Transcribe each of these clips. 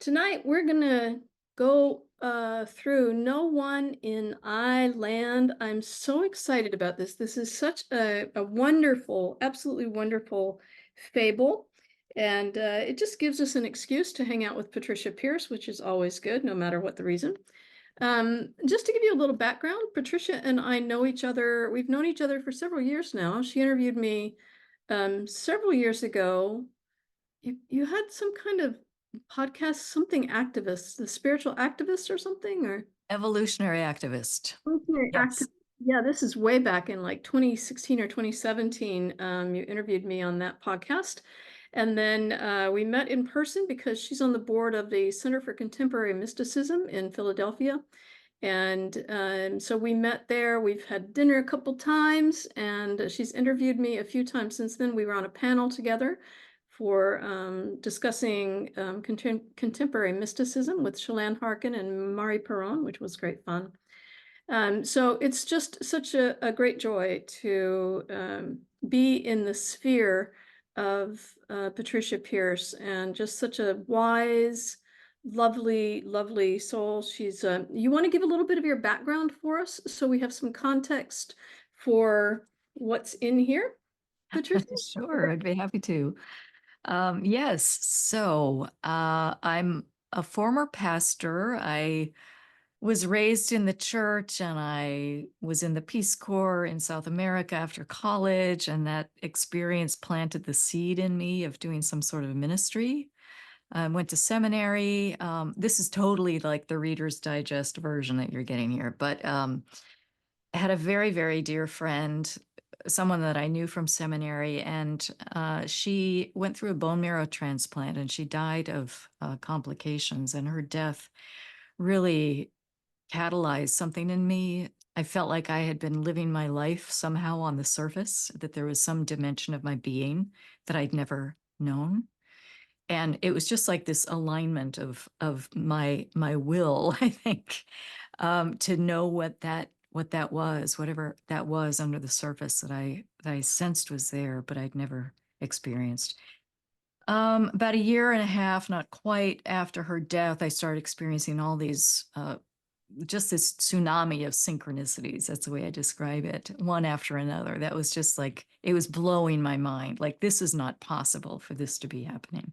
Tonight we're gonna go through No One in I Land. I'm so excited about this. This is such a wonderful, absolutely wonderful fable. And it just gives us an excuse to hang out with Patricia Pearce, which is always good, no matter what the reason. Just to give you a little background, Patricia and I know each other. We've known each other for several years now. She interviewed me several years ago. You had some kind of podcast, something activist, the spiritual activist or something, or Evolutionary activist. evolutionary Yes. yeah, this is way back in like 2016 or 2017. You interviewed me on that podcast. And then we met in person because she's on the board of the Center for Contemporary Mysticism in Philadelphia. And so we met there. We've had dinner a couple times, and she's interviewed me a few times since then. We were on a panel together for discussing contemporary mysticism with Shalane Harkin and Mari Perron, which was great fun. So it's just such a great joy to be in the sphere of Patricia Pearce, and just such a wise, lovely, lovely soul. She's you want to give a little bit of your background for us so we have some context for what's in here, Patricia? Sure, I'd be happy to. Yes, I'm a former pastor. I was raised in the church and I was in the Peace Corps in South America after college, and that experience planted the seed in me of doing some sort of ministry. I went to seminary. This is totally like the Reader's Digest version that you're getting here, but I had a very, very dear friend, someone that I knew from seminary, and she went through a bone marrow transplant and she died of complications. And her death really catalyzed something in me. I felt like I had been living my life somehow on the surface, that there was some dimension of my being that I'd never known. And it was just like this alignment of my will, I think, to know what that was, whatever that was under the surface that I sensed was there, but I'd never experienced. About a year and a half, not quite after her death, I started experiencing all these just this tsunami of synchronicities. That's the way I describe it, one after another. That was just like it was blowing my mind. Like, this is not possible for this to be happening.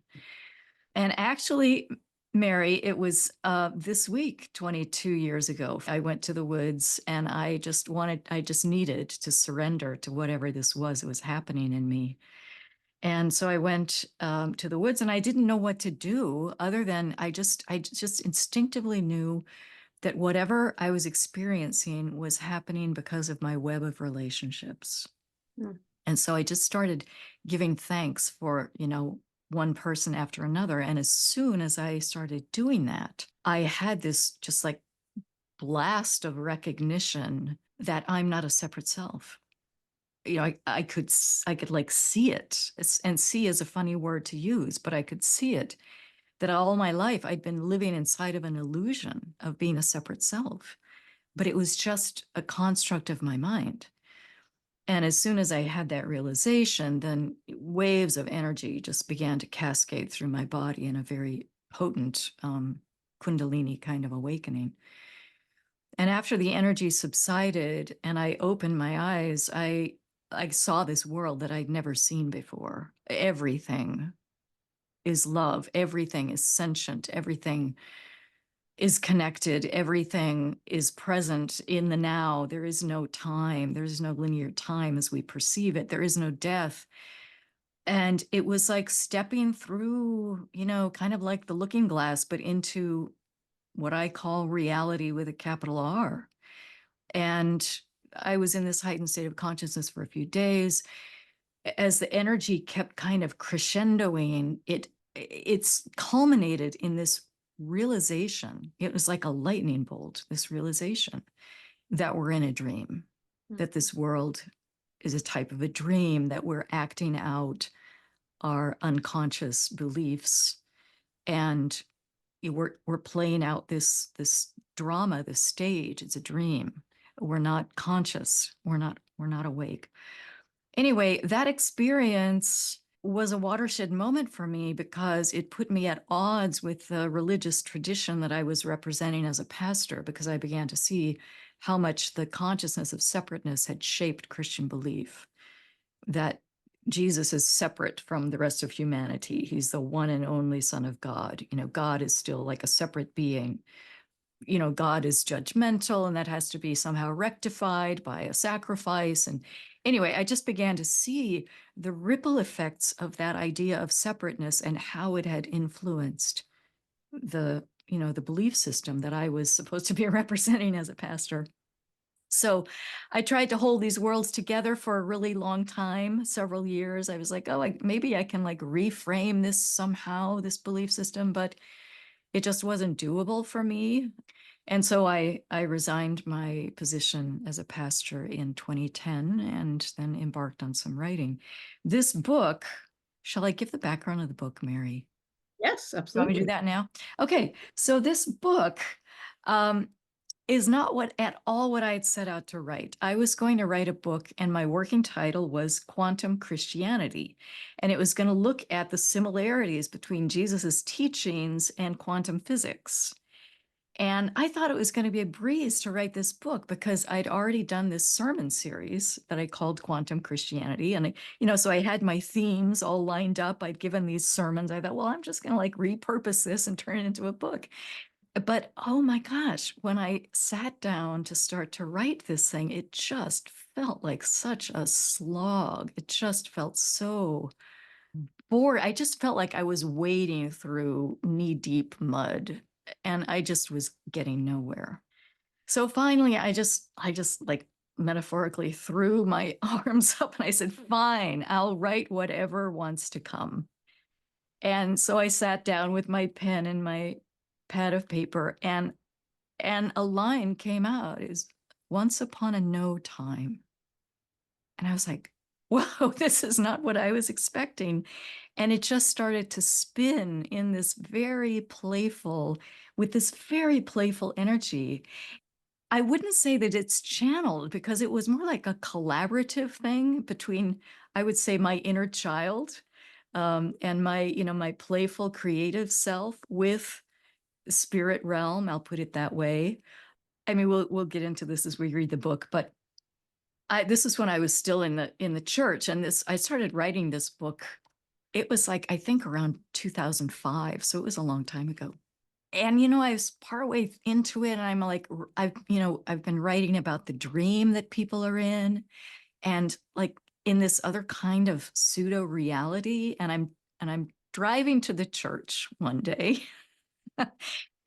And actually, Mary, it was this week, 22 years ago, I went to the woods and I just needed to surrender to whatever this was that was happening in me. And so I went to the woods and I didn't know what to do other than I just instinctively knew that whatever I was experiencing was happening because of my web of relationships. Mm. And so I just started giving thanks for, one person after another. And as soon as I started doing that, I had this just like blast of recognition that I'm not a separate self. I could like see it. And see is a funny word to use, but I could see it, that all my life I'd been living inside of an illusion of being a separate self, but it was just a construct of my mind. And as soon as I had that realization, then waves of energy just began to cascade through my body in a very potent Kundalini kind of awakening. And after the energy subsided and I opened my eyes, I saw this world that I'd never seen before. Everything is love. Everything is sentient. Everything is connected. Everything is present in the now. There is no time. There is no linear time as we perceive it. There is no death. And it was like stepping through, kind of like the looking glass, but into what I call reality with a capital R. And I was in this heightened state of consciousness for a few days. As the energy kept kind of crescendoing, it's culminated in this realization. It was like a lightning bolt, this realization that we're in a dream, that this world is a type of a dream, that we're acting out our unconscious beliefs, and we're playing out this drama, this stage. It's a dream. We're not conscious. We're not awake. Anyway, that experience was a watershed moment for me because it put me at odds with the religious tradition that I was representing as a pastor, because I began to see how much the consciousness of separateness had shaped Christian belief, that Jesus is separate from the rest of humanity. He's the one and only Son of God. God is still like a separate being. God is judgmental, and that has to be somehow rectified by a sacrifice. And anyway, I just began to see the ripple effects of that idea of separateness and how it had influenced the belief system that I was supposed to be representing as a pastor. So I tried to hold these worlds together for a really long time, several years. I was like, oh, maybe I can like reframe this somehow, this belief system, but it just wasn't doable for me. And so I resigned my position as a pastor in 2010 and then embarked on some writing. This book, shall I give the background of the book, Mary? Yes, You want me to do absolutely. that now? Okay, so this book is not at all what I had set out to write. I was going to write a book, and my working title was Quantum Christianity. And it was going to look at the similarities between Jesus's teachings and quantum physics. And I thought it was going to be a breeze to write this book because I'd already done this sermon series that I called Quantum Christianity. And, so I had my themes all lined up. I'd given these sermons. I thought, well, I'm just going to like repurpose this and turn it into a book. But oh my gosh, when I sat down to start to write this thing, it just felt like such a slog. It just felt so bored. I just felt like I was wading through knee-deep mud, and I just was getting nowhere. So finally, I just like metaphorically threw my arms up and I said, fine, I'll write whatever wants to come. And so I sat down with my pen and my pad of paper, and a line came out, is once upon a no time. And I was like, whoa, this is not what I was expecting. And it just started to spin in with this very playful energy. I wouldn't say that it's channeled, because it was more like a collaborative thing between, I would say, my inner child, and my playful creative self with the spirit realm. I'll put it that way. I mean, we'll get into this as we read the book, but this is when I was still in the church, and I started writing this book. It was like, I think, around 2005, so it was a long time ago. And I was partway into it, and I'm like, I've been writing about the dream that people are in, and like in this other kind of pseudo reality. And I'm driving to the church one day,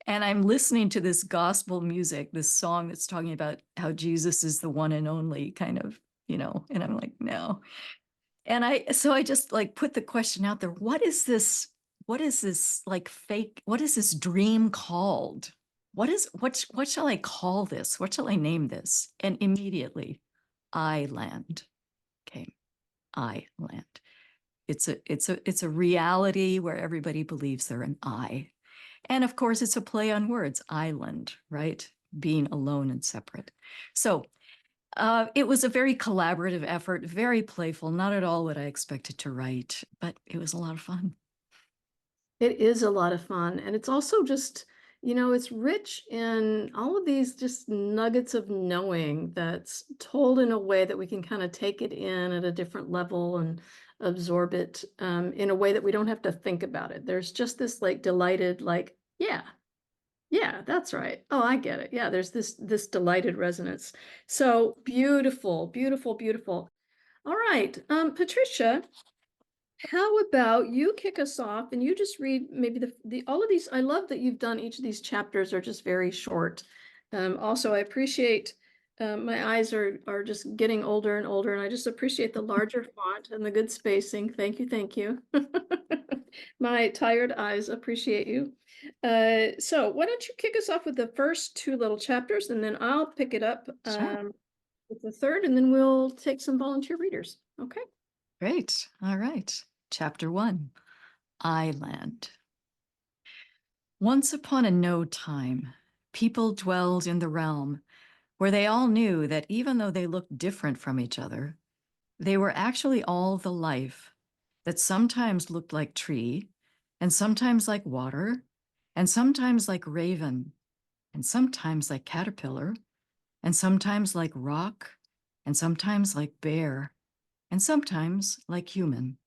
and I'm listening to this gospel music, this song that's talking about how Jesus is the one and only, kind of, and I'm like, no. So I just like put the question out there, what is this like fake, what is this dream called? What shall I call this? What shall I name this? And immediately I land came. I land. It's a reality where everybody believes they're an I. And of course, it's a play on words, island, right? Being alone and separate. So it was a very collaborative effort, very playful, not at all what I expected to write, but it was a lot of fun. It is a lot of fun. And it's also just, it's rich in all of these just nuggets of knowing that's told in a way that we can kind of take it in at a different level and absorb it in a way that we don't have to think about it. There's just this like delighted, like, yeah, yeah, that's right. Oh, I get it. Yeah, there's this delighted resonance. So beautiful, beautiful, beautiful. All right, Patricia, how about you kick us off and you just read maybe the all of these. I love that you've done each of these chapters are just very short. Also, I appreciate my eyes are just getting older and older, and I just appreciate the larger font and the good spacing. Thank you, thank you. My tired eyes appreciate you. So why don't you kick us off with the first two little chapters, and then I'll pick it up Sure. with the third, and then we'll take some volunteer readers. Okay. Great. All right. Chapter 1, Island. Once upon a no time, people dwelled in the realm where they all knew that even though they looked different from each other, they were actually all the life that sometimes looked like tree, and sometimes like water, and sometimes like raven, and sometimes like caterpillar, and sometimes like rock, and sometimes like bear, and sometimes like human.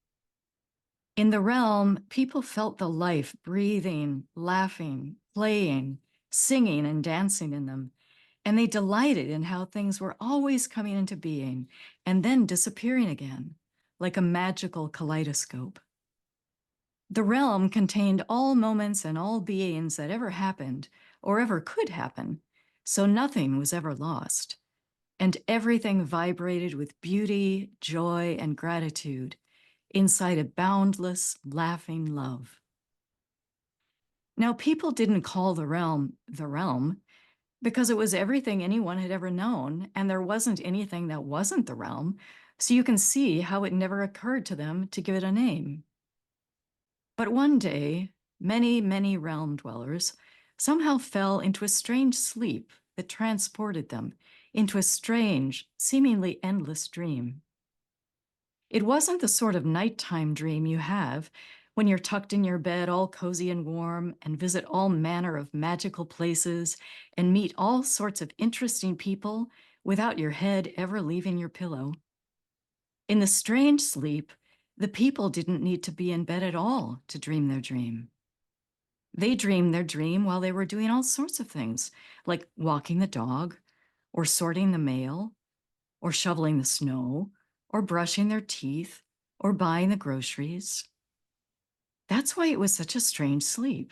In the realm, people felt the life breathing, laughing, playing, singing, and dancing in them, and they delighted in how things were always coming into being and then disappearing again, like a magical kaleidoscope. The realm contained all moments and all beings that ever happened or ever could happen, so nothing was ever lost, and everything vibrated with beauty, joy, and gratitude inside a boundless, laughing love. Now, people didn't call the realm because it was everything anyone had ever known, and there wasn't anything that wasn't the realm, so you can see how it never occurred to them to give it a name. But one day, many, many realm dwellers somehow fell into a strange sleep that transported them into a strange, seemingly endless dream. It wasn't the sort of nighttime dream you have when you're tucked in your bed all cozy and warm and visit all manner of magical places and meet all sorts of interesting people without your head ever leaving your pillow. In the strange sleep, the people didn't need to be in bed at all to dream their dream. They dreamed their dream while they were doing all sorts of things, like walking the dog, or sorting the mail, or shoveling the snow, or brushing their teeth, or buying the groceries. That's why it was such a strange sleep,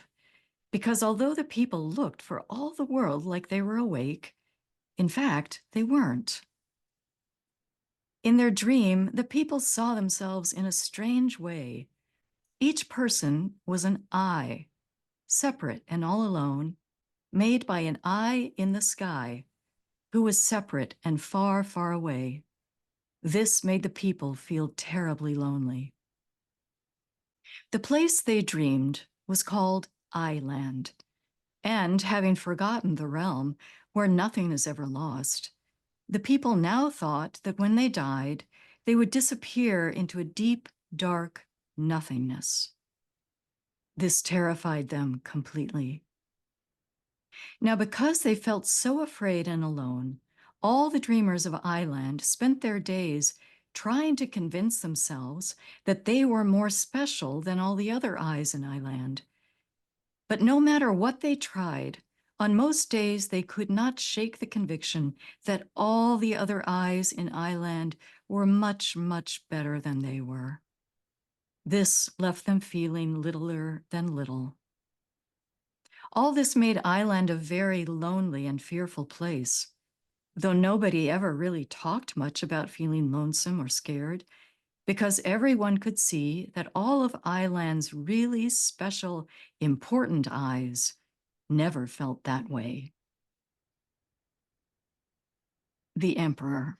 because although the people looked for all the world like they were awake, in fact, they weren't. In their dream, the people saw themselves in a strange way. Each person was an I, separate and all alone, made by an eye in the sky, who was separate and far, far away. This made the people feel terribly lonely. The place they dreamed was called I-land, and having forgotten the realm where nothing is ever lost, the people now thought that when they died, they would disappear into a deep, dark nothingness. This terrified them completely. Now, because they felt so afraid and alone, all the dreamers of I-land spent their days trying to convince themselves that they were more special than all the other eyes in I-land. But no matter what they tried, on most days they could not shake the conviction that all the other eyes in I-land were much, much better than they were. This left them feeling littler than little. All this made I-land a very lonely and fearful place. Though nobody ever really talked much about feeling lonesome or scared, because everyone could see that all of I-land's really special, important eyes never felt that way. The Emperor.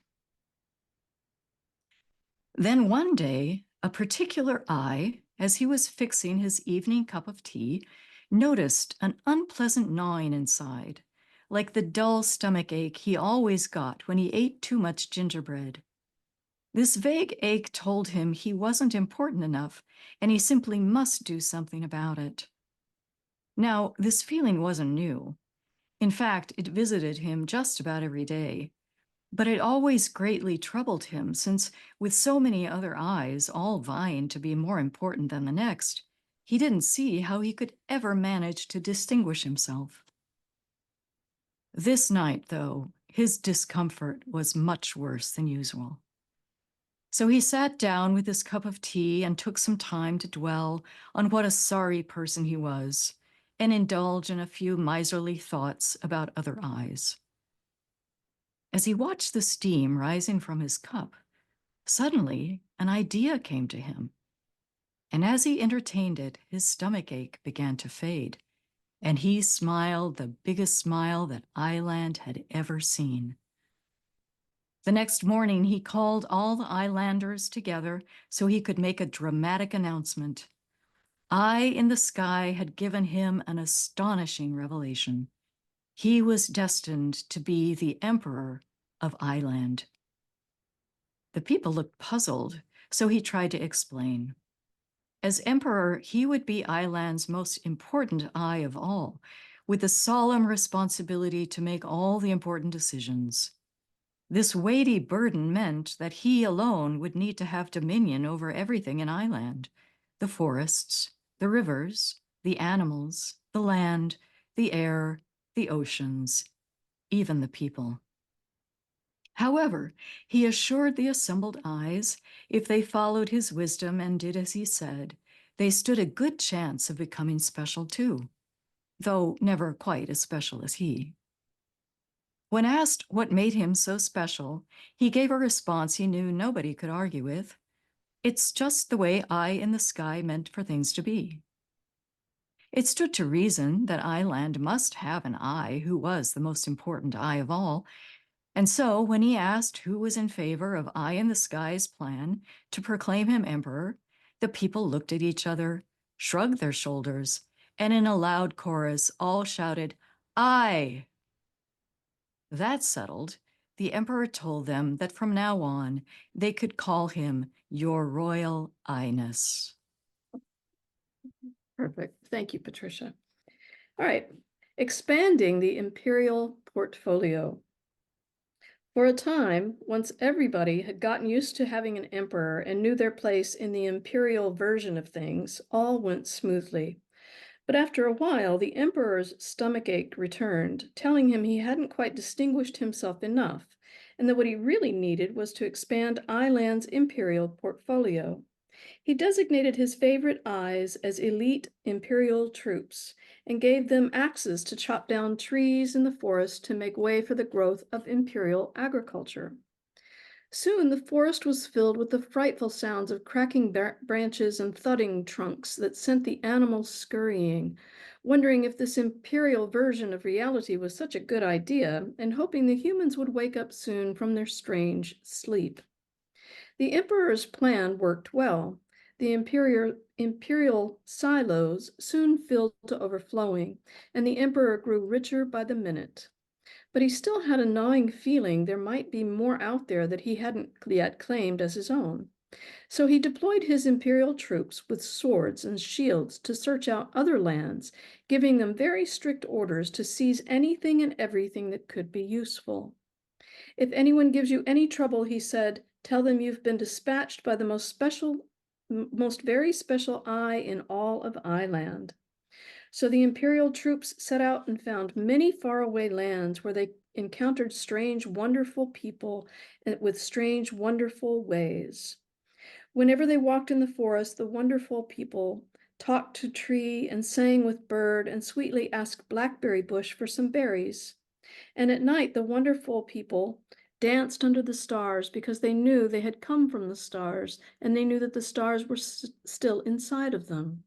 Then one day, a particular eye, as he was fixing his evening cup of tea, noticed an unpleasant gnawing inside, like the dull stomach ache he always got when he ate too much gingerbread. This vague ache told him he wasn't important enough, and he simply must do something about it. Now, this feeling wasn't new. In fact, it visited him just about every day. But it always greatly troubled him, since with so many other eyes, all vying to be more important than the next, he didn't see how he could ever manage to distinguish himself. This night, though, his discomfort was much worse than usual. So he sat down with his cup of tea and took some time to dwell on what a sorry person he was, and indulge in a few miserly thoughts about other eyes. As he watched the steam rising from his cup, suddenly an idea came to him, and as he entertained it, his stomach ache began to fade, and he smiled the biggest smile that I-land had ever seen. The next morning, he called all the I-landers together so he could make a dramatic announcement. I in the sky had given him an astonishing revelation. He was destined to be the emperor of I-land. The people looked puzzled, so he tried to explain. As emperor, he would be Iland's most important eye of all, with the solemn responsibility to make all the important decisions. This weighty burden meant that he alone would need to have dominion over everything in Iland: the forests, the rivers, the animals, the land, the air, the oceans, even the people. However, he assured the assembled eyes, if they followed his wisdom and did as he said, they stood a good chance of becoming special too, though never quite as special as he. When asked what made him so special, he gave a response he knew nobody could argue with. It's just the way Eye in the sky meant for things to be. It stood to reason that Iland must have an eye who was the most important eye of all, and so when he asked who was in favor of Eye in the Sky's plan to proclaim him emperor, the people looked at each other, shrugged their shoulders, and in a loud chorus all shouted, "Aye!" That settled, the emperor told them that from now on they could call him Your Royal Highness. Perfect. Thank you, Patricia. All right. Expanding the imperial portfolio. For a time, once everybody had gotten used to having an emperor and knew their place in the imperial version of things, all went smoothly. But after a while, the emperor's stomachache returned, telling him he hadn't quite distinguished himself enough, and that what he really needed was to expand Iland's imperial portfolio. He designated his favorite eyes as elite imperial troops and gave them axes to chop down trees in the forest to make way for the growth of imperial agriculture. Soon the forest was filled with the frightful sounds of cracking branches and thudding trunks that sent the animals scurrying, wondering if this imperial version of reality was such a good idea, and hoping the humans would wake up soon from their strange sleep. The emperor's plan worked well. The imperial silos soon filled to overflowing, and the emperor grew richer by the minute. But he still had a gnawing feeling there might be more out there that he hadn't yet claimed as his own. So he deployed his imperial troops with swords and shields to search out other lands, giving them very strict orders to seize anything and everything that could be useful. If anyone gives you any trouble, he said, tell them you've been dispatched by the most very special eye in all of Iland. So the imperial troops set out and found many faraway lands where they encountered strange, wonderful people with strange, wonderful ways. Whenever they walked in the forest, the wonderful people talked to tree and sang with bird and sweetly asked blackberry bush for some berries. And at night, the wonderful people danced under the stars because they knew they had come from the stars, and they knew that the stars were still inside of them.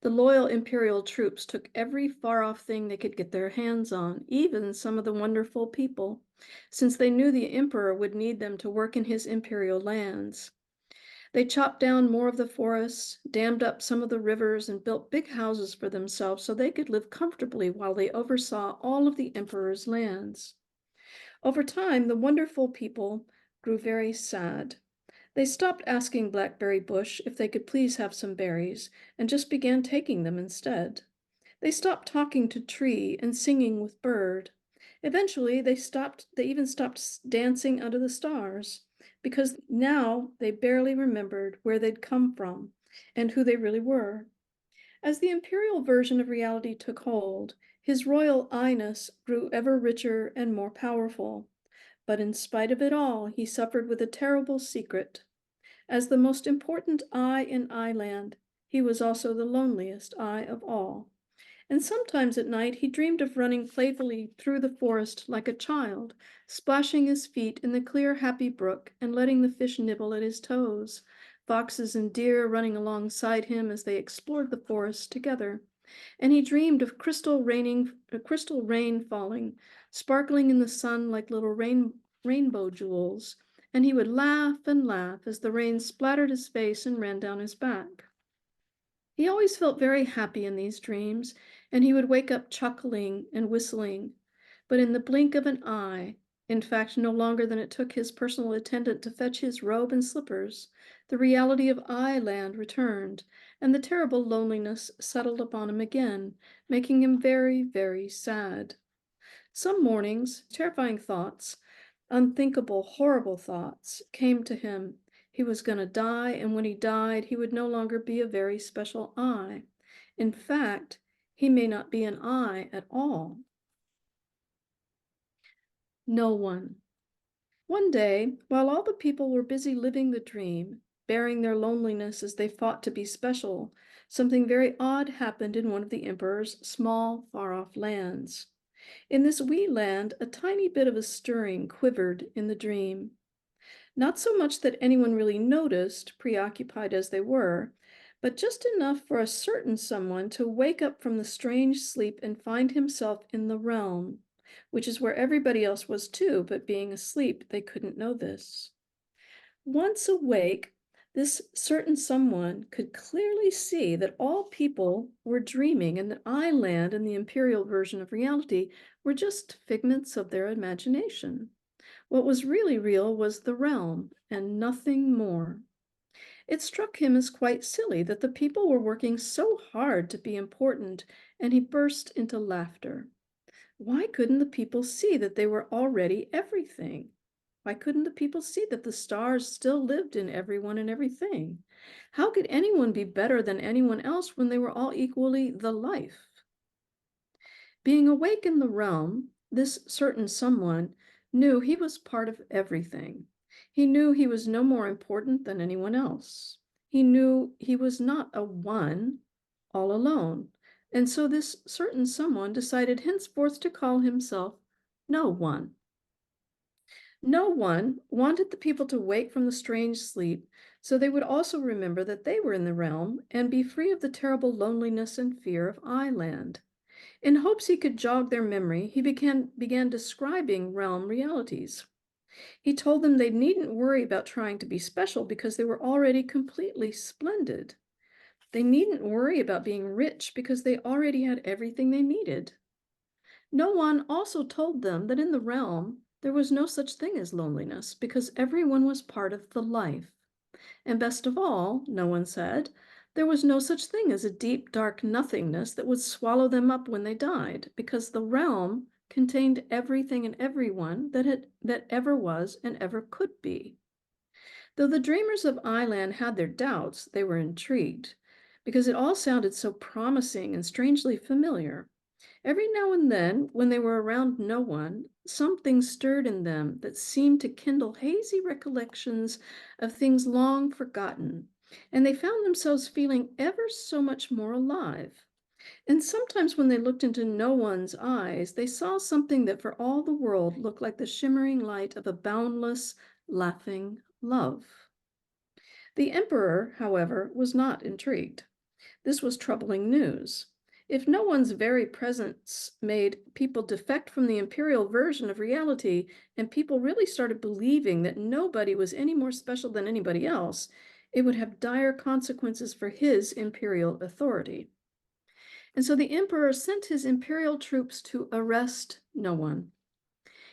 The loyal imperial troops took every far-off thing they could get their hands on, even some of the wonderful people, since they knew the emperor would need them to work in his imperial lands. They chopped down more of the forests, dammed up some of the rivers, and built big houses for themselves so they could live comfortably while they oversaw all of the emperor's lands. Over time, the wonderful people grew very sad. They stopped asking Blackberry Bush if they could please have some berries and just began taking them instead. They stopped talking to Tree and singing with Bird. Eventually, they even stopped dancing under the stars because now they barely remembered where they'd come from and who they really were. As the imperial version of reality took hold, his royal highness grew ever richer and more powerful. But in spite of it all, he suffered with a terrible secret. As the most important eye in Iland, he was also the loneliest eye of all. And sometimes at night he dreamed of running playfully through the forest like a child, splashing his feet in the clear, happy brook and letting the fish nibble at his toes, foxes and deer running alongside him as they explored the forest together. And he dreamed of crystal rain falling, sparkling in the sun like little rainbow jewels, and he would laugh and laugh as the rain splattered his face and ran down his back. He always felt very happy in these dreams, and he would wake up chuckling and whistling. But in the blink of an eye, In fact, no longer than it took his personal attendant to fetch his robe and slippers, the reality of I-land returned, and the terrible loneliness settled upon him again, making him very, very sad. Some mornings, terrifying thoughts, unthinkable, horrible thoughts, came to him. He was going to die, and when he died, he would no longer be a very special I. In fact, he may not be an I at all. No one. One day, while all the people were busy living the dream, bearing their loneliness as they fought to be special, something very odd happened in one of the emperor's small, far-off lands. In this wee land, a tiny bit of a stirring quivered in the dream. Not so much that anyone really noticed, preoccupied as they were, but just enough for a certain someone to wake up from the strange sleep and find himself in the realm, which is where everybody else was too, but being asleep, they couldn't know this. Once awake, this certain someone could clearly see that all people were dreaming and that I-land and the imperial version of reality were just figments of their imagination. What was really real was the realm and nothing more. It struck him as quite silly that the people were working so hard to be important, and he burst into laughter. Why couldn't the people see that they were already everything? Why couldn't the people see that the stars still lived in everyone and everything? How could anyone be better than anyone else when they were all equally the life? Being awake in the realm, this certain someone knew he was part of everything. He knew he was no more important than anyone else. He knew he was not a one all alone. And so this certain someone decided henceforth to call himself No One. No one wanted the people to wake from the strange sleep so they would also remember that they were in the realm and be free of the terrible loneliness and fear of I-land. In hopes he could jog their memory, he began describing realm realities. He told them they needn't worry about trying to be special because they were already completely splendid. They needn't worry about being rich because they already had everything they needed. No one also told them that in the realm there was no such thing as loneliness because everyone was part of the life. And best of all, no one said, there was no such thing as a deep, dark nothingness that would swallow them up when they died, because the realm contained everything and everyone that ever was and ever could be. Though the dreamers of I-land had their doubts, they were intrigued, because it all sounded so promising and strangely familiar. Every now and then, when they were around no one, something stirred in them that seemed to kindle hazy recollections of things long forgotten, and they found themselves feeling ever so much more alive. And sometimes when they looked into no one's eyes, they saw something that for all the world looked like the shimmering light of a boundless, laughing love. The emperor, however, was not intrigued. This was troubling news. If no one's very presence made people defect from the imperial version of reality, and people really started believing that nobody was any more special than anybody else, it would have dire consequences for his imperial authority. And so the emperor sent his imperial troops to arrest no one.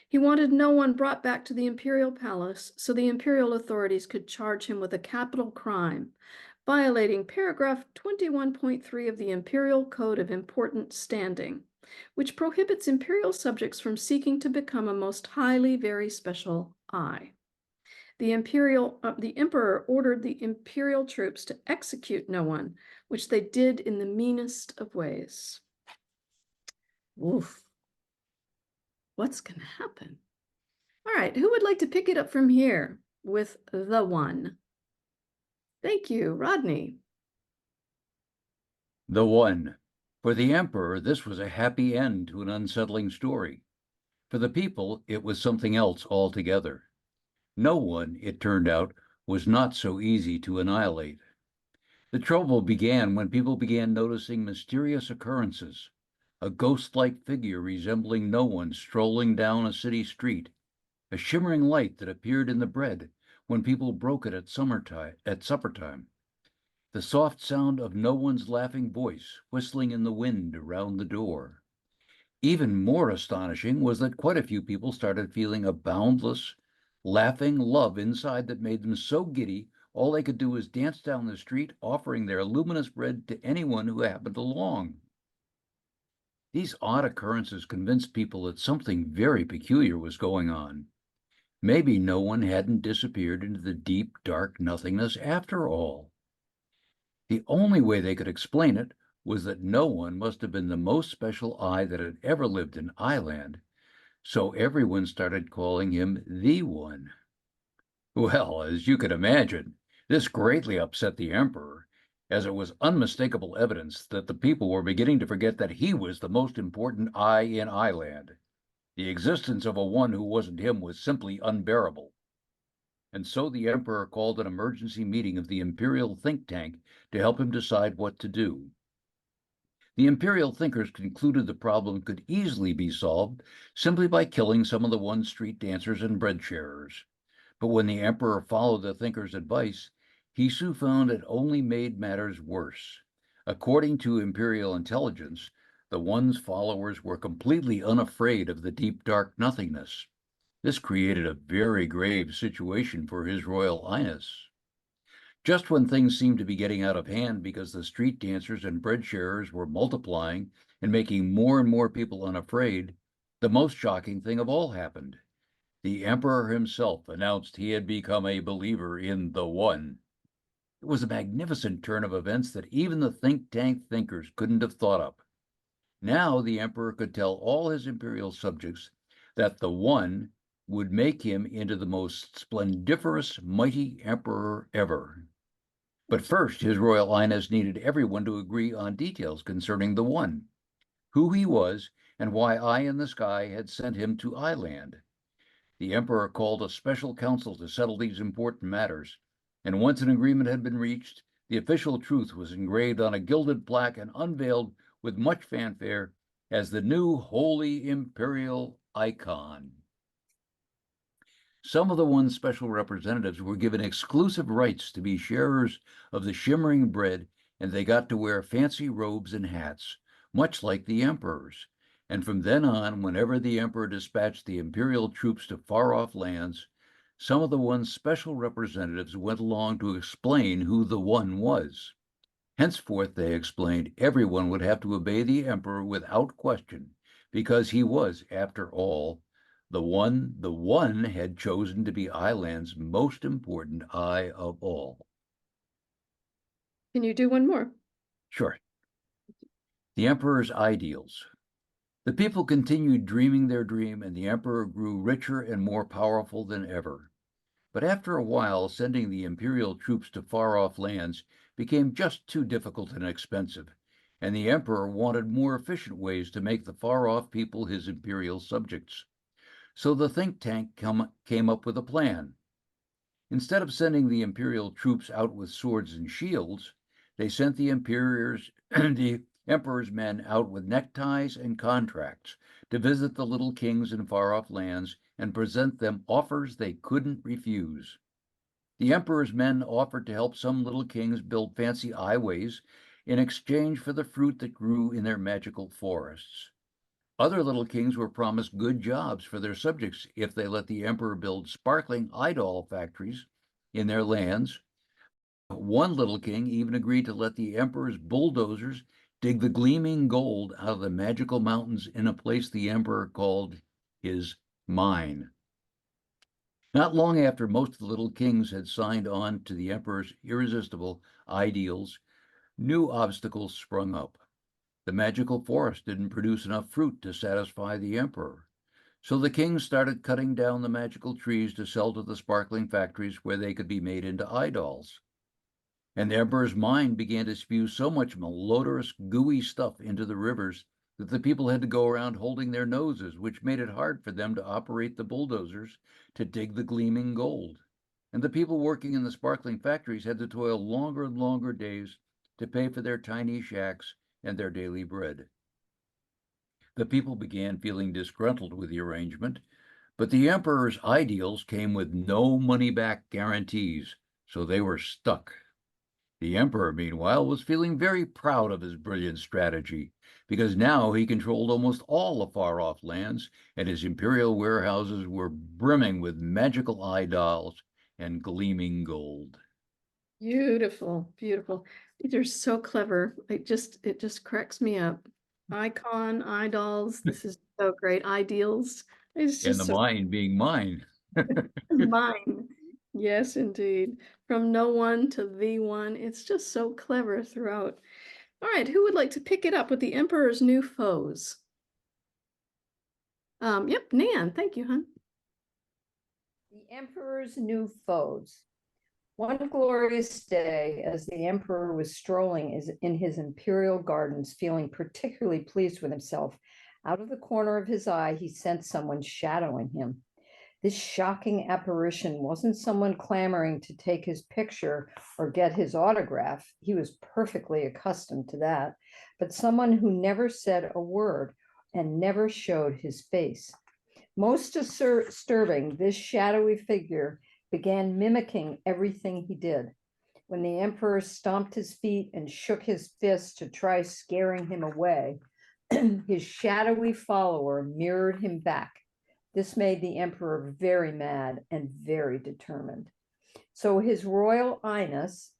He wanted no one brought back to the imperial palace so the imperial authorities could charge him with a capital crime, violating paragraph 21.3 of the Imperial Code of Important Standing, which prohibits imperial subjects from seeking to become a most highly, very special I. The emperor ordered the imperial troops to execute no one, which they did in the meanest of ways. Oof, what's going to happen? All right, who would like to pick it up from here with the one? Thank you, Rodney. The One. For the emperor, this was a happy end to an unsettling story. For the people, it was something else altogether. No one, it turned out, was not so easy to annihilate. The trouble began when people began noticing mysterious occurrences. A ghost-like figure resembling no one strolling down a city street, a shimmering light that appeared in the bread when people broke it at supper time, the soft sound of no one's laughing voice whistling in the wind around the door. Even more astonishing was that quite a few people started feeling a boundless, laughing love inside that made them so giddy all they could do was dance down the street, offering their luminous bread to anyone who happened along. These odd occurrences convinced people that something very peculiar was going on. Maybe no one hadn't disappeared into the deep, dark nothingness after all. The only way they could explain it was that no one must have been the most special eye that had ever lived in Iland, so everyone started calling him the One. Well, as you could imagine, this greatly upset the emperor, as it was unmistakable evidence that the people were beginning to forget that he was the most important eye in Iland. The existence of a one who wasn't him was simply unbearable. And so the emperor called an emergency meeting of the imperial think tank to help him decide what to do. The imperial thinkers concluded the problem could easily be solved simply by killing some of the one street dancers and bread sharers. But when the emperor followed the thinkers' advice, he soon found it only made matters worse. According to imperial intelligence, the one's followers were completely unafraid of the deep, dark nothingness. This created a very grave situation for His Royal Highness. Just when things seemed to be getting out of hand because the street dancers and bread sharers were multiplying and making more and more people unafraid, the most shocking thing of all happened. The emperor himself announced he had become a believer in the One. It was a magnificent turn of events that even the think tank thinkers couldn't have thought up. Now the emperor could tell all his imperial subjects that the One would make him into the most splendiferous, mighty emperor ever. But first, His Royal Highness needed everyone to agree on details concerning the One, who he was, and why Eye in the Sky had sent him to Iland. The emperor called a special council to settle these important matters, and once an agreement had been reached, the official truth was engraved on a gilded plaque and unveiled with much fanfare as the new holy imperial icon. Some of the One's special representatives were given exclusive rights to be sharers of the shimmering bread, and they got to wear fancy robes and hats, much like the emperor's. And from then on, whenever the emperor dispatched the imperial troops to far-off lands, some of the One's special representatives went along to explain who the One was. Henceforth, they explained, everyone would have to obey the emperor without question, because he was, after all, the One had chosen to be Iland's most important eye of all. Can you do one more? Sure. The emperor's ideals. The people continued dreaming their dream, and the emperor grew richer and more powerful than ever. But after a while, sending the imperial troops to far-off lands became just too difficult and expensive, and the emperor wanted more efficient ways to make the far-off people his imperial subjects. So the think tank came up with a plan. Instead of sending the imperial troops out with swords and shields, they sent the emperor's men out with neckties and contracts to visit the little kings in far-off lands and present them offers they couldn't refuse. The emperor's men offered to help some little kings build fancy highways in exchange for the fruit that grew in their magical forests. Other little kings were promised good jobs for their subjects if they let the emperor build sparkling idol factories in their lands. One little king even agreed to let the emperor's bulldozers dig the gleaming gold out of the magical mountains in a place the emperor called his mine. Not long after most of the little kings had signed on to the emperor's irresistible ideals, new obstacles sprung up. The magical forest didn't produce enough fruit to satisfy the emperor. So the kings started cutting down the magical trees to sell to the sparkling factories where they could be made into idols. And the emperor's mind began to spew so much malodorous, gooey stuff into the rivers that the people had to go around holding their noses, which made it hard for them to operate the bulldozers to dig the gleaming gold. And the people working in the sparkling factories had to toil longer and longer days to pay for their tiny shacks and their daily bread. The people began feeling disgruntled with the arrangement, but the emperor's ideals came with no money-back guarantees, so they were stuck. The emperor, meanwhile, was feeling very proud of his brilliant strategy, because now he controlled almost all the far-off lands, and his imperial warehouses were brimming with magical eye dolls and gleaming gold. Beautiful, beautiful. These are so clever. It just cracks me up. Icon, idols. This is so great. Ideals. It's And just the so mine being mine. mine. Yes, indeed. From no one to the one. It's just so clever throughout. All right, who would like to pick it up with the Emperor's new foes? Yep, Nan. Thank you, hon. The Emperor's new foes. One glorious day, as the Emperor was strolling in his imperial gardens, feeling particularly pleased with himself, out of the corner of his eye, he sensed someone shadowing him. This shocking apparition wasn't someone clamoring to take his picture or get his autograph. He was perfectly accustomed to that, but someone who never said a word and never showed his face. Most disturbing, this shadowy figure began mimicking everything he did. When the emperor stomped his feet and shook his fists to try scaring him away, his shadowy follower mirrored him back. This made the emperor very mad and very determined. So His Royal Highness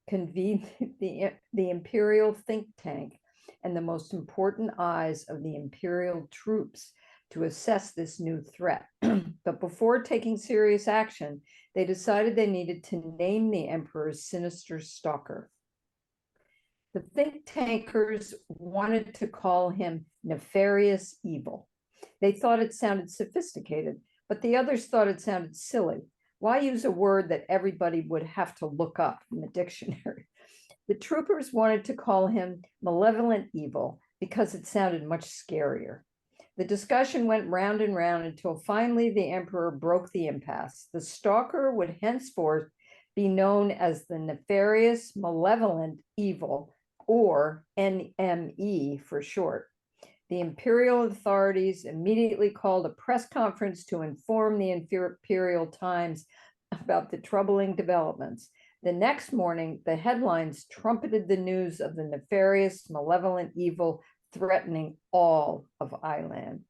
convened the imperial think tank and the most important eyes of the imperial troops to assess this new threat. But before taking serious action, they decided they needed to name the emperor's sinister stalker. The think tankers wanted to call him Nefarious Evil. They thought it sounded sophisticated, but the others thought it sounded silly. Why use a word that everybody would have to look up in the dictionary? The troopers wanted to call him Malevolent Evil because it sounded much scarier. The discussion went round and round until finally the emperor broke the impasse. The stalker would henceforth be known as the Nefarious Malevolent Evil, or NME for short. The imperial authorities immediately called a press conference to inform the Imperial Times about the troubling developments. The next morning, the headlines trumpeted the news of the nefarious, malevolent evil threatening all of Ireland.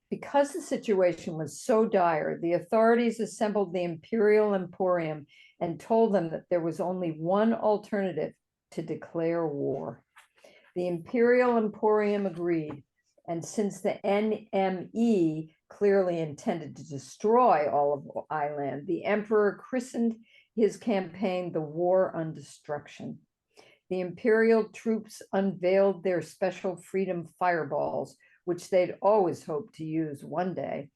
Because the situation was so dire, the authorities assembled the Imperial Emporium and told them that there was only one alternative: to declare war. The Imperial Emporium agreed, and since the NME clearly intended to destroy all of Ireland, the emperor christened his campaign the War on Destruction. The imperial troops unveiled their special freedom fireballs, which they'd always hoped to use one day,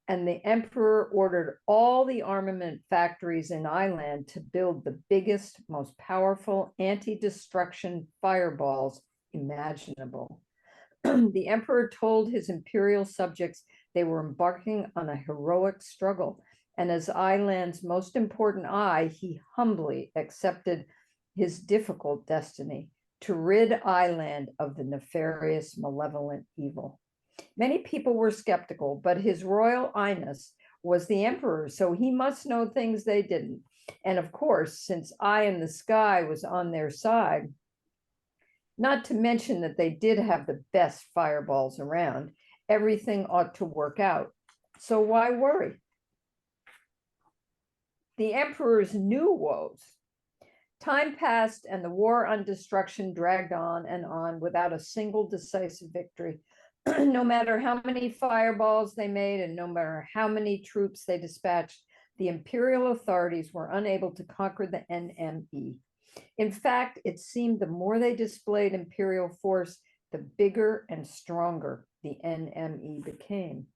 and the emperor ordered all the armament factories in Ireland to build the biggest, most powerful anti-destruction fireballs imaginable. The emperor told his imperial subjects they were embarking on a heroic struggle, and as Ireland's most important eye, he humbly accepted his difficult destiny to rid Ireland of the nefarious, malevolent evil. Many people were skeptical, but His Royal Highness was the emperor, so he must know things they didn't. And of course, since Eye in the Sky was on their side, not to mention that they did have the best fireballs around, everything ought to work out. So why worry? The emperor's new woes. Time passed and the war on destruction dragged on and on without a single decisive victory. No matter how many fireballs they made and no matter how many troops they dispatched, the imperial authorities were unable to conquer the NME. In fact, it seemed the more they displayed imperial force, the bigger and stronger the NME became.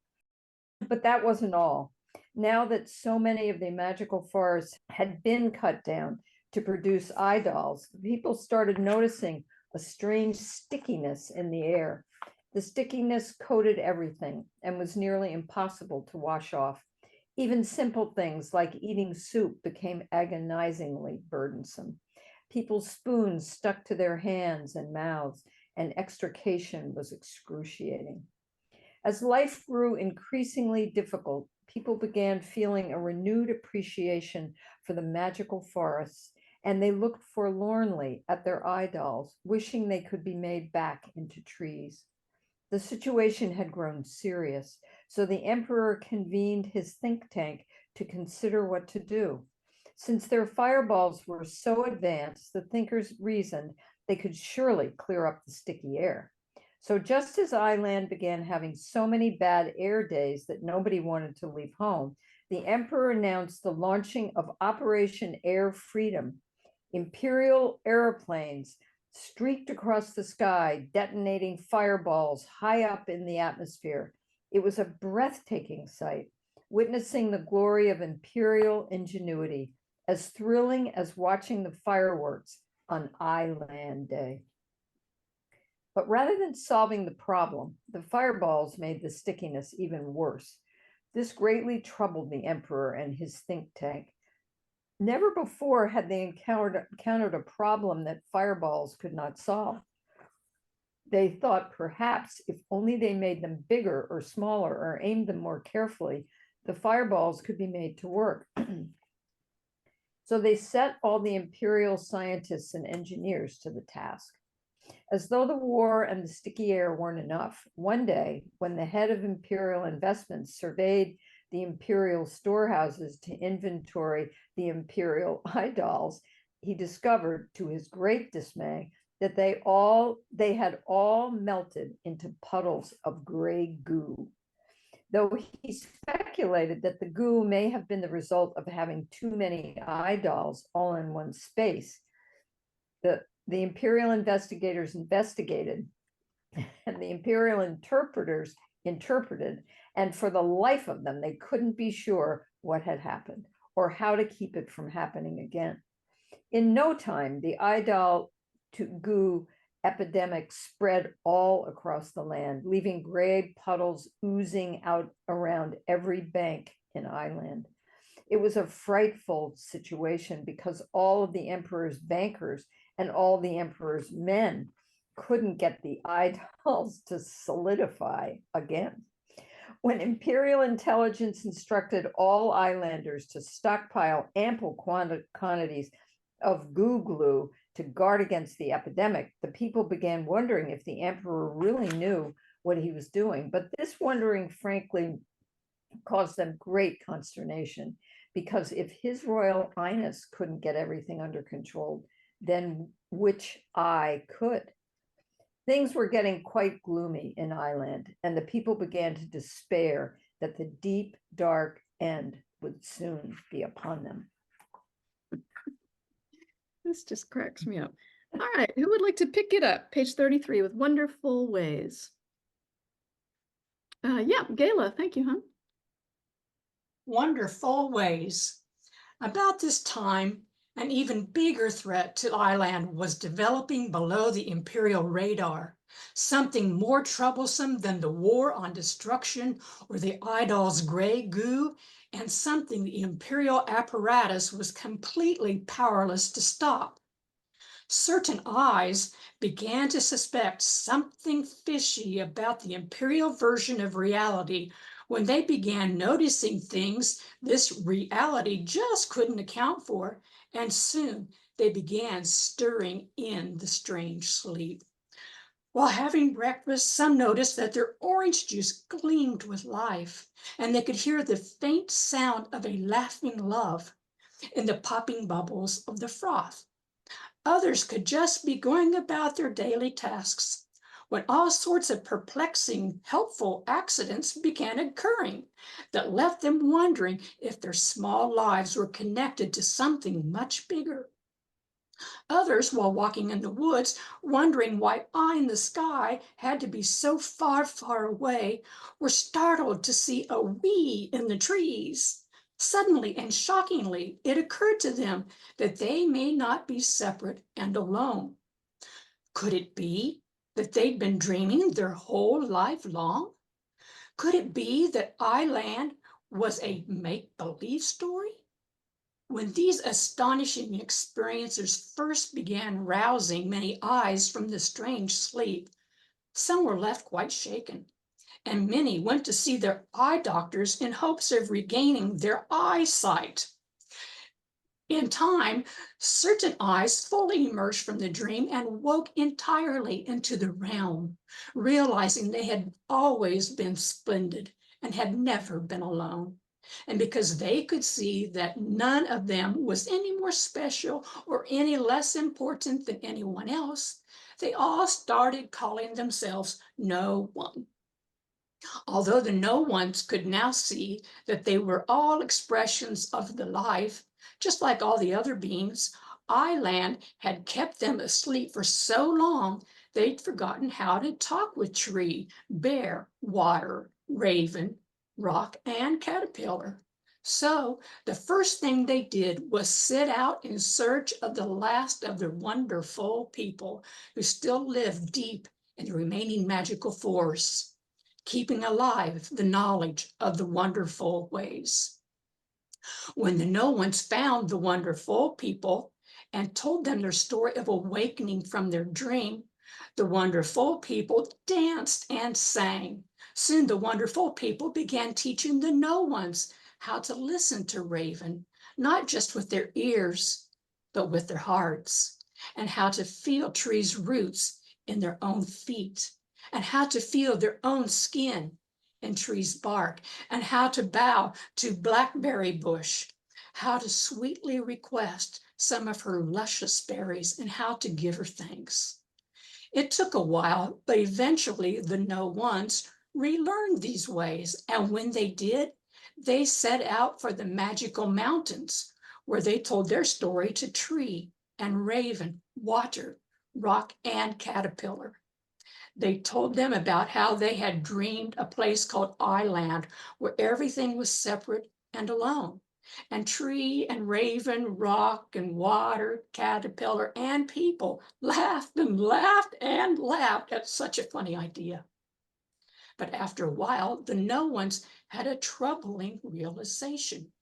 But that wasn't all. Now that so many of the magical forests had been cut down to produce eye dolls, people started noticing a strange stickiness in the air. The stickiness coated everything and was nearly impossible to wash off. Even simple things like eating soup became agonizingly burdensome. People's spoons stuck to their hands and mouths, and extrication was excruciating. As life grew increasingly difficult, people began feeling a renewed appreciation for the magical forests and they looked forlornly at their idols, wishing they could be made back into trees. The situation had grown serious, so the emperor convened his think tank to consider what to do. Since their fireballs were so advanced, the thinkers reasoned they could surely clear up the sticky air. So just as Island began having so many bad air days that nobody wanted to leave home, the emperor announced the launching of Operation Air Freedom. Imperial airplanes streaked across the sky, detonating fireballs high up in the atmosphere. It was a breathtaking sight, witnessing the glory of imperial ingenuity, as thrilling as watching the fireworks on Island Day. But rather than solving the problem, the fireballs made the stickiness even worse. This greatly troubled the emperor and his think tank. Never before had they encountered a problem that fireballs could not solve. They thought perhaps if only they made them bigger or smaller or aimed them more carefully, the fireballs could be made to work. So they set all the imperial scientists and engineers to the task. As though the war and the sticky air weren't enough, one day, when the head of imperial investments surveyed the imperial storehouses to inventory the imperial idols, he discovered, to his great dismay, that they had all melted into puddles of gray goo. Though he speculated that the goo may have been the result of having too many idols all in one space, the imperial investigators investigated, and the imperial interpreters interpreted, and for the life of them, they couldn't be sure what had happened or how to keep it from happening again. In no time, the idol to goo epidemic spread all across the land, leaving gray puddles oozing out around every bank in Island. It was a frightful situation because all of the emperor's bankers and all the emperor's men couldn't get the idols to solidify again. When imperial intelligence instructed all islanders to stockpile ample quantities of goo glue to guard against the epidemic, the people began wondering if the emperor really knew what he was doing. But this wondering, frankly, caused them great consternation, because if His Royal Highness couldn't get everything under control, then which eye could? Things were getting quite gloomy in Island, and the people began to despair that the deep, dark end would soon be upon them. This just cracks me up. All right, who would like to pick it up? Page 33 with Wonderful Ways. Yeah, Gayla, thank you, hon. Wonderful Ways. About this time, an even bigger threat to Island was developing below the imperial radar, something more troublesome than the war on destruction or the idol's gray goo, and something the imperial apparatus was completely powerless to stop. Certain eyes began to suspect something fishy about the imperial version of reality when they began noticing things this reality just couldn't account for, and soon they began stirring in the strange sleep. While having breakfast, some noticed that their orange juice gleamed with life, and they could hear the faint sound of a laughing love in the popping bubbles of the froth. Others could just be going about their daily tasks when all sorts of perplexing, helpful accidents began occurring that left them wondering if their small lives were connected to something much bigger. Others, while walking in the woods, wondering why eye in the sky had to be so far, far away, were startled to see a we in the trees. Suddenly and shockingly, it occurred to them that they may not be separate and alone. Could it be that they'd been dreaming their whole life long? Could it be that Island was a make-believe story? When these astonishing experiences first began rousing many eyes from the strange sleep, some were left quite shaken, and many went to see their eye doctors in hopes of regaining their eyesight. In time, certain eyes fully emerged from the dream and woke entirely into the realm, realizing they had always been splendid and had never been alone. And because they could see that none of them was any more special or any less important than anyone else, they all started calling themselves No One. Although the no ones could now see that they were all expressions of the life, just like all the other beings, Island had kept them asleep for so long they'd forgotten how to talk with tree, bear, water, raven, rock, and caterpillar. So the first thing they did was set out in search of the last of the wonderful people who still lived deep in the remaining magical forests, keeping alive the knowledge of the wonderful ways. When the no ones found the wonderful people and told them their story of awakening from their dream, the wonderful people danced and sang. Soon the wonderful people began teaching the no ones how to listen to Raven, not just with their ears, but with their hearts, and how to feel trees' roots in their own feet, and how to feel their own skin in trees' bark, and how to bow to blackberry bush, how to sweetly request some of her luscious berries, and how to give her thanks. It took a while, but eventually the no ones relearned these ways, and when they did, they set out for the magical mountains, where they told their story to tree and raven, water, rock, and caterpillar. They told them about how they had dreamed a place called Island, where everything was separate and alone. And tree and raven, rock and water, caterpillar, and people laughed and laughed and laughed at such a funny idea. But after a while, the no ones had a troubling realization.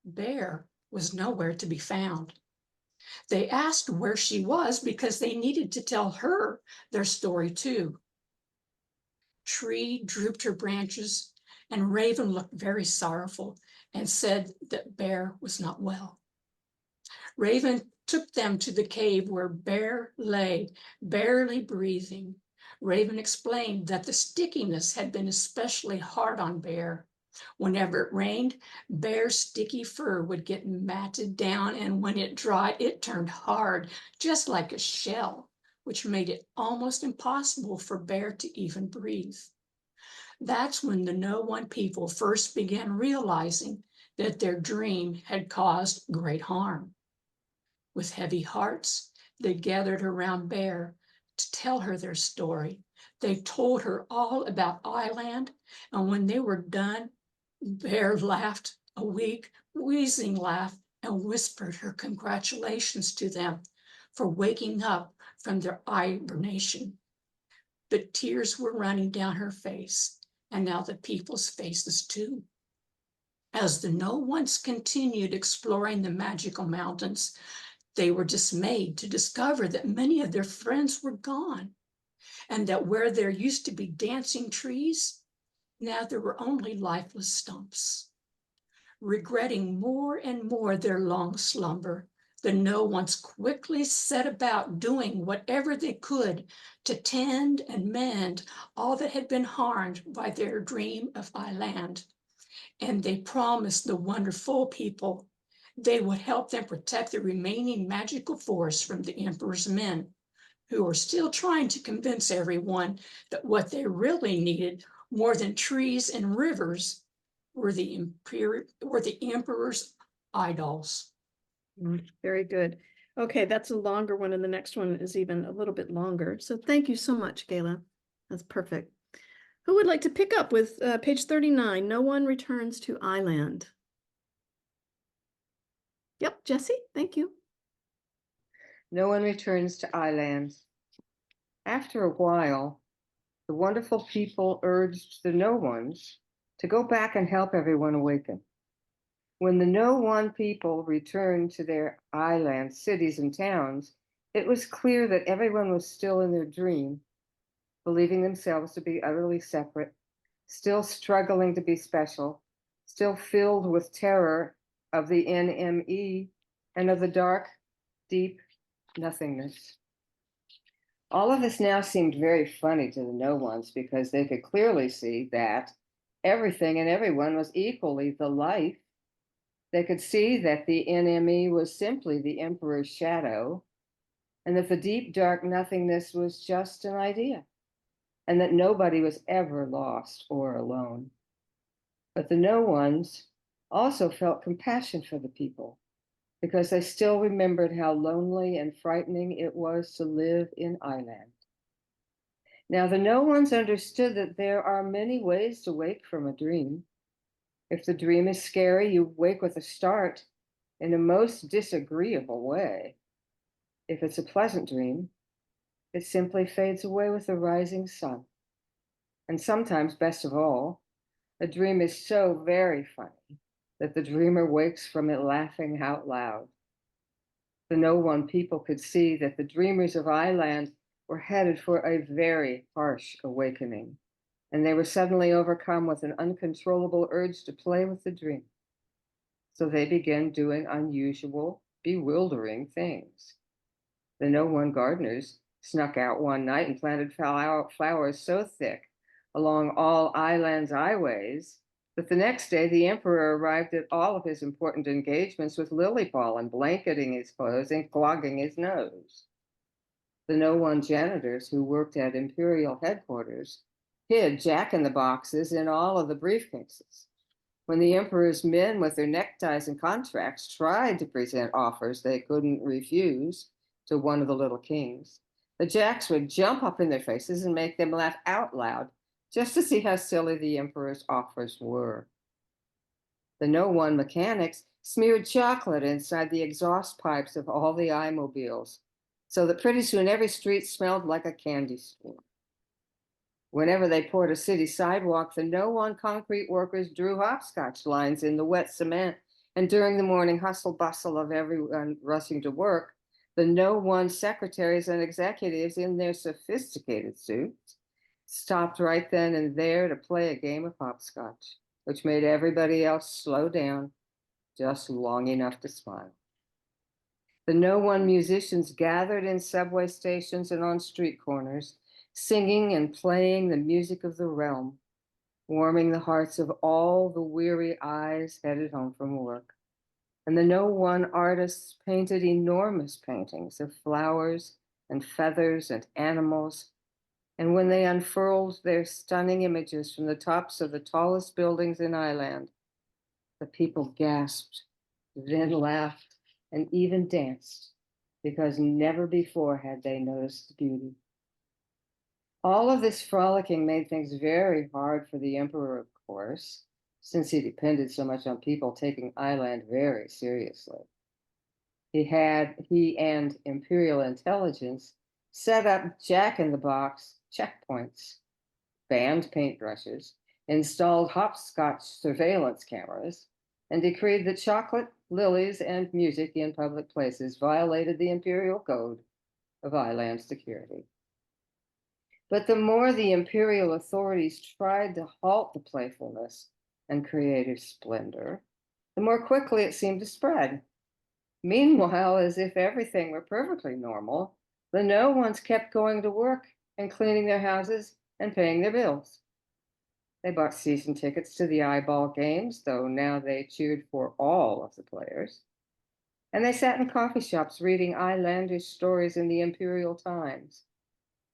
Bear was nowhere to be found. They asked where she was because they needed to tell her their story too. Tree drooped her branches, and Raven looked very sorrowful and said that Bear was not well. Raven took them to the cave where Bear lay, barely breathing. Raven explained that the stickiness had been especially hard on Bear. Whenever it rained, Bear's sticky fur would get matted down, and when it dried, it turned hard, just like a shell, which made it almost impossible for Bear to even breathe. That's when the no one people first began realizing that their dream had caused great harm. With heavy hearts, they gathered around Bear to tell her their story. They told her all about Island, and when they were done, Bear laughed a weak, wheezing laugh and whispered her congratulations to them for waking up from their hibernation. The tears were running down her face, and now the people's faces too. As the no ones continued exploring the magical mountains, they were dismayed to discover that many of their friends were gone, and that where there used to be dancing trees, now there were only lifeless stumps. Regretting more and more their long slumber, the no ones quickly set about doing whatever they could to tend and mend all that had been harmed by their dream of Island. And they promised the wonderful people they would help them protect the remaining magical forest from the emperor's men, who were still trying to convince everyone that what they really needed more than trees and rivers were the emperor's idols. Very good. Okay, that's a longer one, and the next one is even a little bit longer. So thank you so much, Gayla. That's perfect. Who would like to pick up with page 39? No one returns to Island. Yep, Jesse, thank you. No one returns to Island. After a while, the wonderful people urged the no ones to go back and help everyone awaken. When the no one people returned to their island cities and towns, it was clear that everyone was still in their dream, believing themselves to be utterly separate, still struggling to be special, still filled with terror of the NME and of the dark, deep nothingness. All of this now seemed very funny to the no ones because they could clearly see that everything and everyone was equally the life. They could see that the enemy was simply the emperor's shadow, and that the deep, dark nothingness was just an idea, and that nobody was ever lost or alone. But the no ones also felt compassion for the people because they still remembered how lonely and frightening it was to live in Ireland. Now, the no ones understood that there are many ways to wake from a dream. If the dream is scary, you wake with a start in a most disagreeable way. If it's a pleasant dream, it simply fades away with the rising sun. And sometimes, best of all, a dream is so very funny that the dreamer wakes from it laughing out loud. The no one people could see that the dreamers of Ireland were headed for a very harsh awakening, and they were suddenly overcome with an uncontrollable urge to play with the dream. So they began doing unusual, bewildering things. The no one gardeners snuck out one night and planted flowers so thick along all Ireland's highways that the next day the emperor arrived at all of his important engagements with lily pollen blanketing his clothes and clogging his nose. The no one janitors who worked at imperial headquarters hid jack-in-the-boxes in all of the briefcases. When the emperor's men with their neckties and contracts tried to present offers they couldn't refuse to one of the little kings, the jacks would jump up in their faces and make them laugh out loud just to see how silly the emperor's offers were. The no one mechanics smeared chocolate inside the exhaust pipes of all the automobiles, so that pretty soon every street smelled like a candy store. Whenever they poured a city sidewalk, the no one concrete workers drew hopscotch lines in the wet cement, and during the morning hustle bustle of everyone rushing to work, the no one secretaries and executives in their sophisticated suits stopped right then and there to play a game of hopscotch, which made everybody else slow down just long enough to smile. The no one musicians gathered in subway stations and on street corners, singing and playing the music of the realm, warming the hearts of all the weary eyes headed home from work. And the no one artists painted enormous paintings of flowers and feathers and animals. And when they unfurled their stunning images from the tops of the tallest buildings in Ireland, the people gasped, then laughed, and even danced, because never before had they noticed the beauty. All of this frolicking made things very hard for the emperor, of course, since he depended so much on people taking Ireland very seriously. He and imperial intelligence set up jack-in-the-box checkpoints, banned paintbrushes, installed hopscotch surveillance cameras, and decreed that chocolate, lilies, and music in public places violated the imperial code of Ireland security. But the more the imperial authorities tried to halt the playfulness and creative splendor, the more quickly it seemed to spread. Meanwhile, as if everything were perfectly normal, the no ones kept going to work and cleaning their houses and paying their bills. They bought season tickets to the eyeball games, though now they cheered for all of the players. And they sat in coffee shops reading Icelandic stories in the Imperial Times.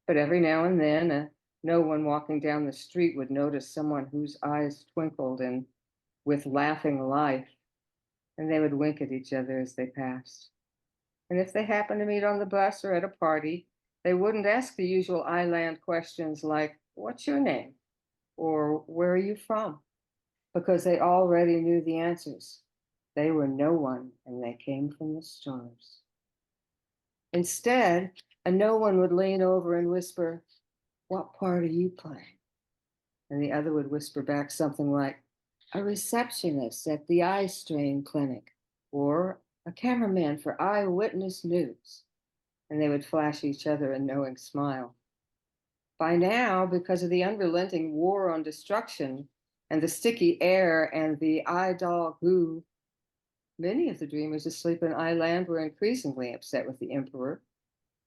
But every now and then, no one walking down the street would notice someone whose eyes twinkled and with laughing life, and they would wink at each other as they passed. And if they happened to meet on the bus or at a party, they wouldn't ask the usual Iceland questions like, "What's your name?" or "Where are you from?" because they already knew the answers. They were no one, and they came from the stars. Instead, a no one would lean over and whisper, "What part are you playing?" And the other would whisper back something like, "A receptionist at the eye strain clinic," or "a cameraman for Eyewitness News." And they would flash each other a knowing smile. By now, because of the unrelenting war on destruction and the sticky air and the eye dog goo, Many of the dreamers asleep in Island were increasingly upset with the emperor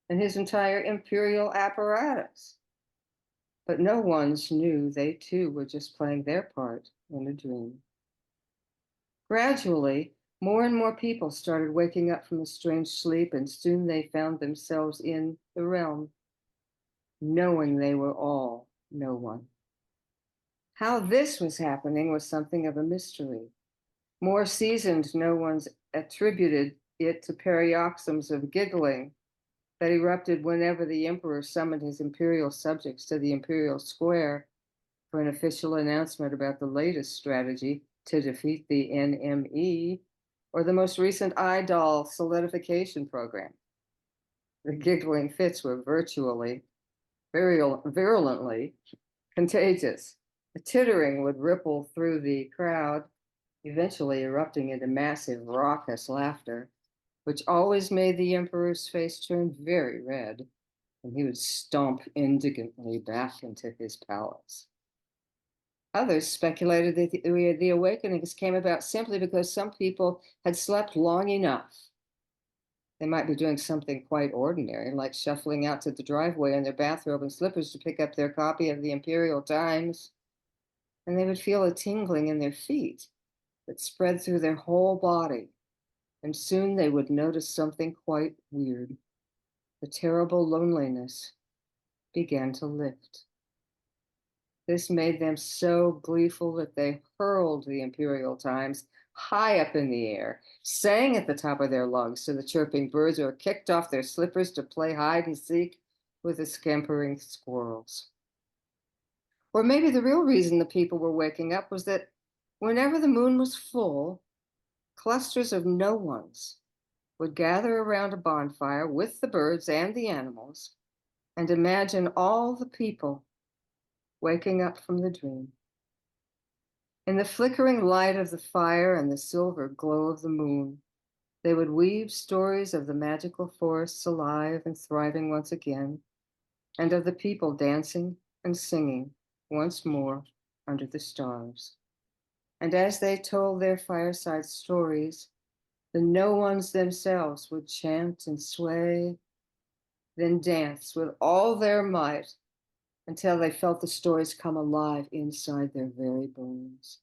and his entire imperial apparatus. But no ones knew they too were just playing their part in a dream. Gradually, more and more people started waking up from a strange sleep, and soon they found themselves in the realm, knowing they were all no one. How this was happening was something of a mystery. More seasoned no ones attributed it to paroxysms of giggling that erupted whenever the emperor summoned his imperial subjects to the imperial square for an official announcement about the latest strategy to defeat the NME or the most recent idol solidification program. The giggling fits were virtually, virulently contagious. The tittering would ripple through the crowd, eventually erupting into massive, raucous laughter, which always made the emperor's face turn very red, and he would stomp indignantly back into his palace. Others speculated that the awakenings came about simply because some people had slept long enough. They might be doing something quite ordinary, like shuffling out to the driveway in their bathrobe and slippers to pick up their copy of the Imperial Times, and they would feel a tingling in their feet that spread through their whole body, and soon they would notice something quite weird. The terrible loneliness began to lift. This made them so gleeful that they hurled the Imperial Times high up in the air, sang at the top of their lungs to the chirping birds, or kicked off their slippers to play hide and seek with the scampering squirrels. Or maybe the real reason the people were waking up was that whenever the moon was full, clusters of no ones would gather around a bonfire with the birds and the animals and imagine all the people waking up from the dream. In the flickering light of the fire and the silver glow of the moon, they would weave stories of the magical forests alive and thriving once again, and of the people dancing and singing once more under the stars. And as they told their fireside stories, the no ones themselves would chant and sway, then dance with all their might until they felt the stories come alive inside their very bones.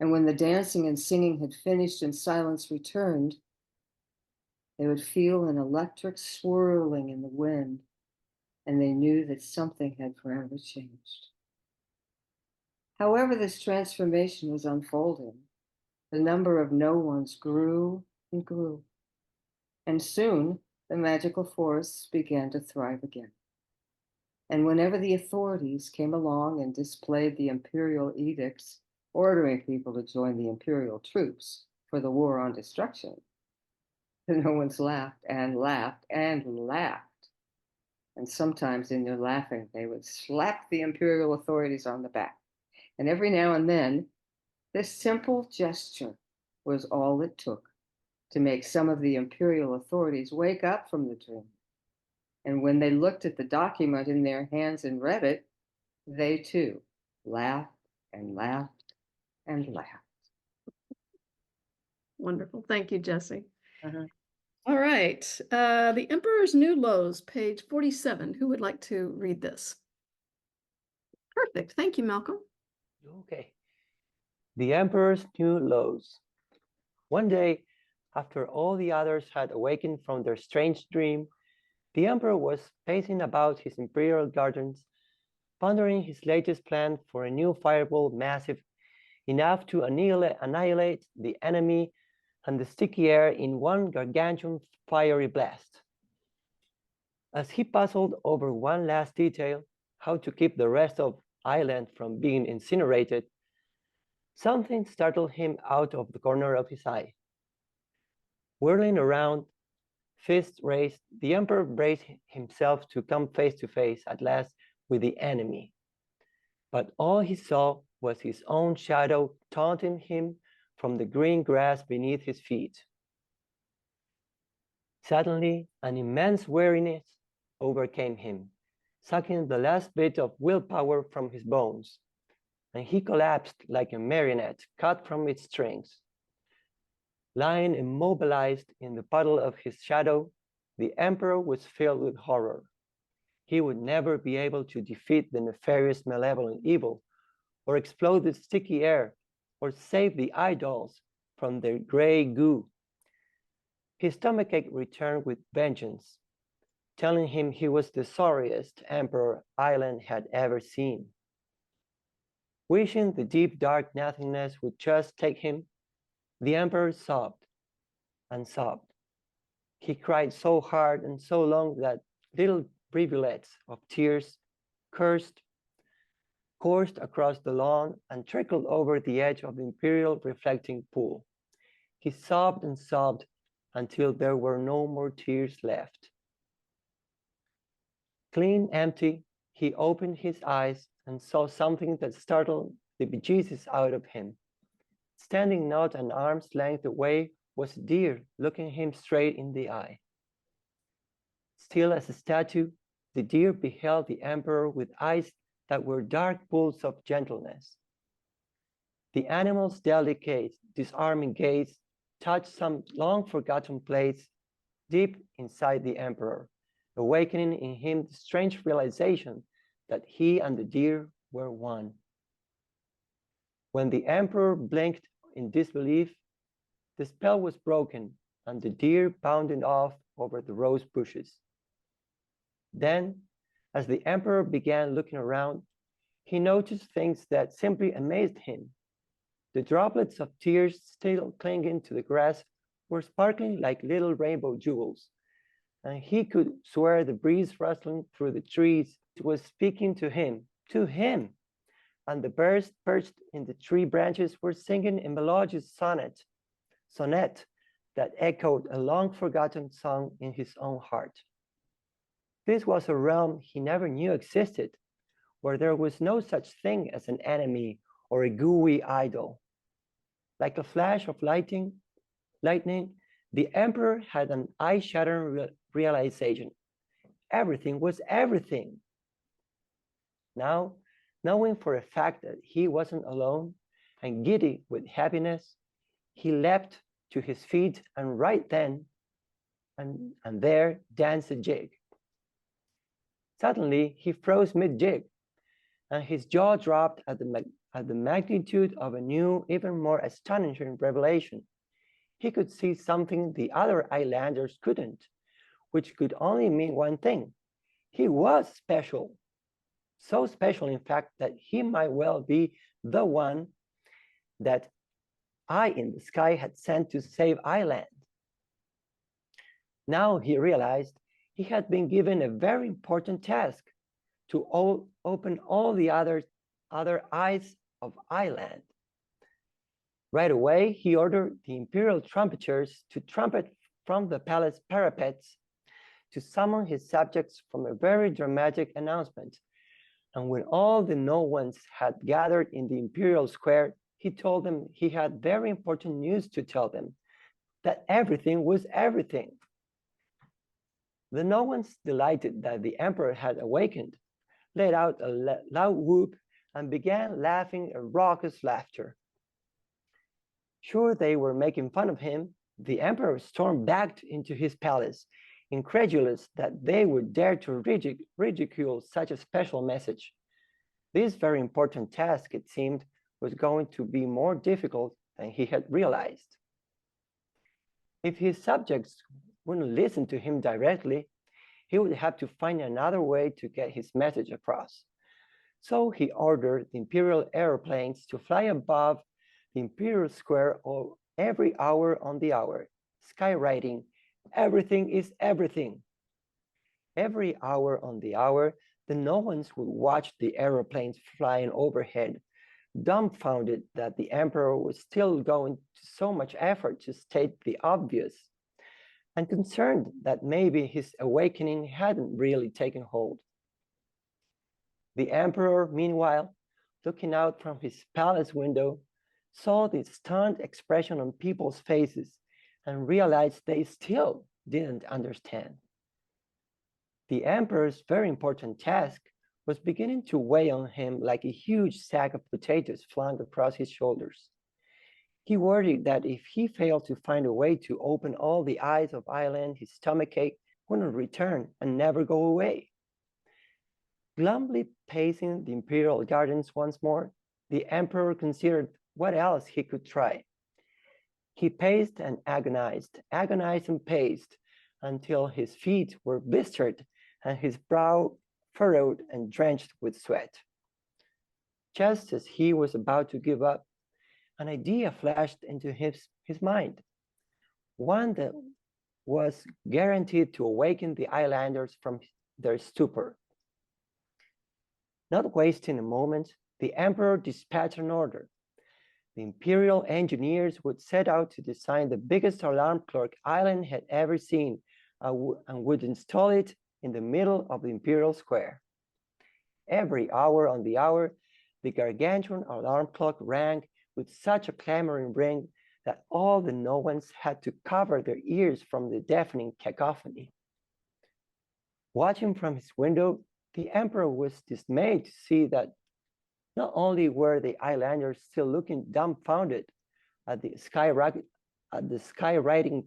And when the dancing and singing had finished and silence returned, they would feel an electric swirling in the wind, and they knew that something had forever changed. However, this transformation was unfolding. The number of no ones grew and grew, and soon the magical forests began to thrive again. And whenever the authorities came along and displayed the imperial edicts ordering people to join the imperial troops for the war on destruction, the no ones laughed and laughed and laughed. And sometimes in their laughing, they would slap the imperial authorities on the back. And every now and then, this simple gesture was all it took to make some of the imperial authorities wake up from the dream. And when they looked at the document in their hands and read it, they too laughed and laughed and laughed. Wonderful. Thank you, Jesse. Uh-huh. All right. The Emperor's New Lows, page 47. Who would like to read this? Perfect. Thank you, Malcolm. Okay. The Emperor's New Lows. One day, after all the others had awakened from their strange dream, the Emperor was pacing about his imperial gardens, pondering his latest plan for a new fireball massive enough to annihilate the enemy and the sticky air in one gargantuan fiery blast. As he puzzled over one last detail, how to keep the rest of Island from being incinerated, something startled him out of the corner of his eye. Whirling around, fists raised, the Emperor braced himself to come face to face at last with the enemy. But all he saw was his own shadow taunting him from the green grass beneath his feet. Suddenly, an immense weariness overcame him, sucking the last bit of willpower from his bones, and he collapsed like a marionette cut from its strings. Lying immobilized in the puddle of his shadow, the emperor was filled with horror. He would never be able to defeat the nefarious malevolent evil, or explode the sticky air, or save the idols from their gray goo. His stomachache returned with vengeance, telling him he was the sorriest emperor Ireland had ever seen. Wishing the deep dark nothingness would just take him, the emperor sobbed and sobbed. He cried so hard and so long that little rivulets of tears coursed across the lawn and trickled over the edge of the imperial reflecting pool. He sobbed and sobbed until there were no more tears left. Clean empty, he opened his eyes and saw something that startled the bejesus out of him. Standing not an arm's length away was a deer looking him straight in the eye. Still as a statue, the deer beheld the emperor with eyes that were dark pools of gentleness. The animal's delicate, disarming gaze touched some long-forgotten place deep inside the emperor, awakening in him the strange realization that he and the deer were one. When the emperor blinked in disbelief, the spell was broken and the deer bounded off over the rose bushes. Then, as the emperor began looking around, he noticed things that simply amazed him. The droplets of tears still clinging to the grass were sparkling like little rainbow jewels, and he could swear the breeze rustling through the trees was speaking to him, and the birds perched in the tree branches were singing a melodious sonnet that echoed a long-forgotten song in his own heart. This was a realm he never knew existed, where there was no such thing as an enemy or a gooey idol. Like a flash of lightning, the emperor had an eye-shattering realization. Everything was everything. Now, knowing for a fact that he wasn't alone and giddy with happiness, he leapt to his feet and right then and there danced a jig. Suddenly, he froze mid-jig, and his jaw dropped at the magnitude of a new, even more astonishing revelation. He could see something the other islanders couldn't, which could only mean one thing. He was special. So special, in fact, that he might well be the one that eye in the sky had sent to save Ireland. Now he realized he had been given a very important task to open all the other eyes of Ireland. Right away, he ordered the imperial trumpeters to trumpet from the palace parapets to summon his subjects from a very dramatic announcement. And when all the no ones had gathered in the imperial square, he told them he had very important news to tell them, that everything was everything. The no ones, delighted that the emperor had awakened, let out a loud whoop and began laughing a raucous laughter. Sure they were making fun of him, the emperor stormed back into his palace, incredulous that they would dare to ridicule such a special message. This very important task, it seemed, was going to be more difficult than he had realized. If his subjects wouldn't listen to him directly, he would have to find another way to get his message across. So he ordered the imperial airplanes to fly above the imperial square every hour on the hour, skywriting, "Everything is everything." Every hour on the hour, the no ones would watch the aeroplanes flying overhead, dumbfounded that the emperor was still going to so much effort to state the obvious, and concerned that maybe his awakening hadn't really taken hold. The emperor, meanwhile, looking out from his palace window, saw the stunned expression on people's faces and realized they still didn't understand. The emperor's very important task was beginning to weigh on him like a huge sack of potatoes flung across his shoulders. He worried that if he failed to find a way to open all the eyes of Island, his stomachache wouldn't return and never go away. Glumly pacing the imperial gardens once more, the emperor considered what else he could try. He paced and agonized and paced, until his feet were blistered and his brow furrowed and drenched with sweat. Just as he was about to give up, an idea flashed into his mind, one that was guaranteed to awaken the islanders from their stupor. Not wasting a moment, the emperor dispatched an order. The imperial engineers would set out to design the biggest alarm clock Island had ever seen and would install it in the middle of the imperial square. Every hour on the hour, the gargantuan alarm clock rang with such a clamoring ring that all the no-ones had to cover their ears from the deafening cacophony. Watching from his window, the emperor was dismayed to see that not only were the islanders still looking dumbfounded at the skywriting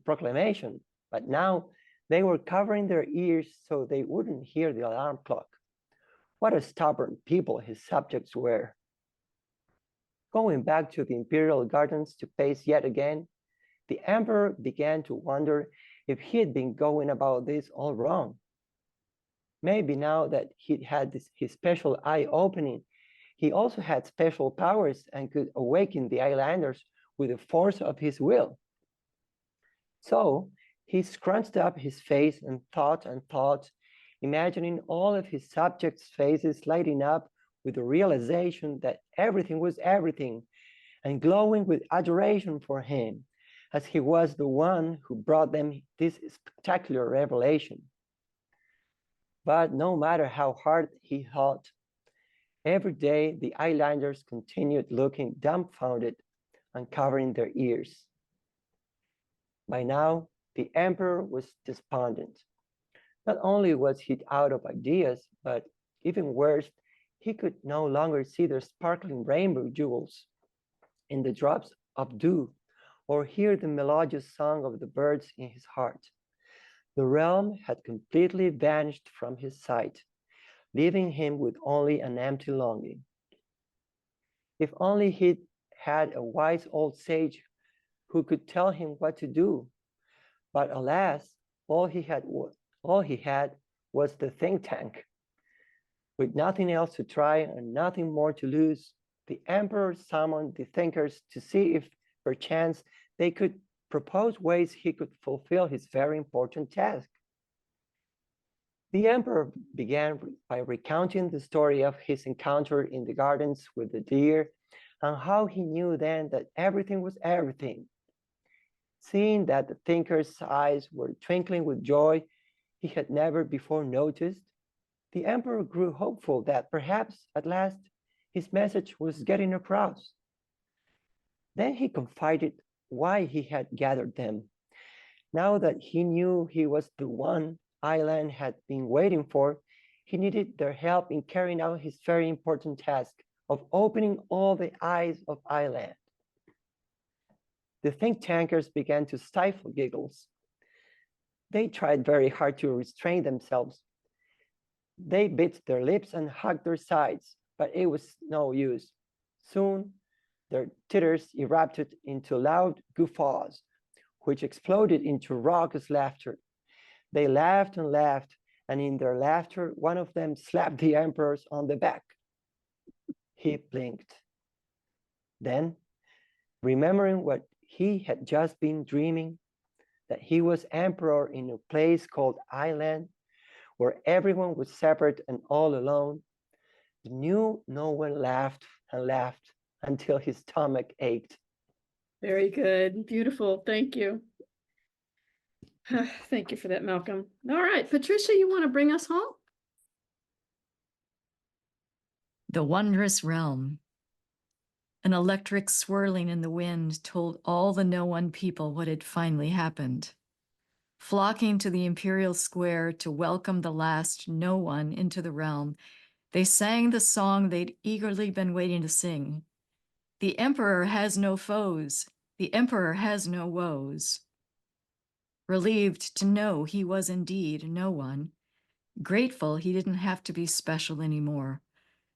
proclamation, but now they were covering their ears so they wouldn't hear the alarm clock. What a stubborn people his subjects were. Going back to the imperial gardens to pace yet again, the emperor began to wonder if he had been going about this all wrong. Maybe now that he'd had his special eye opening, he also had special powers and could awaken the islanders with the force of his will. So he scrunched up his face and thought, imagining all of his subjects' faces lighting up with the realization that everything was everything, and glowing with adoration for him, as he was the one who brought them this spectacular revelation. But no matter how hard he thought, every day the islanders continued looking dumbfounded and covering their ears. By now, the emperor was despondent. Not only was he out of ideas, but even worse, he could no longer see the sparkling rainbow jewels in the drops of dew, or hear the melodious song of the birds in his heart. The realm had completely vanished from his sight, leaving him with only an empty longing. If only he'd had a wise old sage who could tell him what to do. But alas, all he had was the think tank. With nothing else to try and nothing more to lose, the emperor summoned the thinkers to see if perchance they could propose ways he could fulfill his very important task. The emperor began by recounting the story of his encounter in the gardens with the deer and how he knew then that everything was everything. Seeing that the thinker's eyes were twinkling with joy he had never before noticed, the emperor grew hopeful that perhaps at last his message was getting across. Then he confided why he had gathered them. Now that he knew he was the one Island had been waiting for, he needed their help in carrying out his very important task of opening all the eyes of Island. The think tankers began to stifle giggles. They tried very hard to restrain themselves. They bit their lips and hugged their sides, but it was no use. Soon, their titters erupted into loud guffaws, which exploded into raucous laughter. They laughed and laughed, and in their laughter, one of them slapped the emperor on the back. He blinked. Then, remembering what he had just been dreaming, that he was emperor in a place called Island, where everyone was separate and all alone, the new no one laughed and laughed until his stomach ached. Very good. Beautiful. Thank you. Thank you for that, Malcolm. All right, Patricia, you want to bring us home? The wondrous realm. An electric swirling in the wind told all the no one people what had finally happened. Flocking to the imperial square to welcome the last no one into the realm, they sang the song they'd eagerly been waiting to sing. The emperor has no foes. The emperor has no woes. Relieved to know he was indeed no one, grateful he didn't have to be special anymore,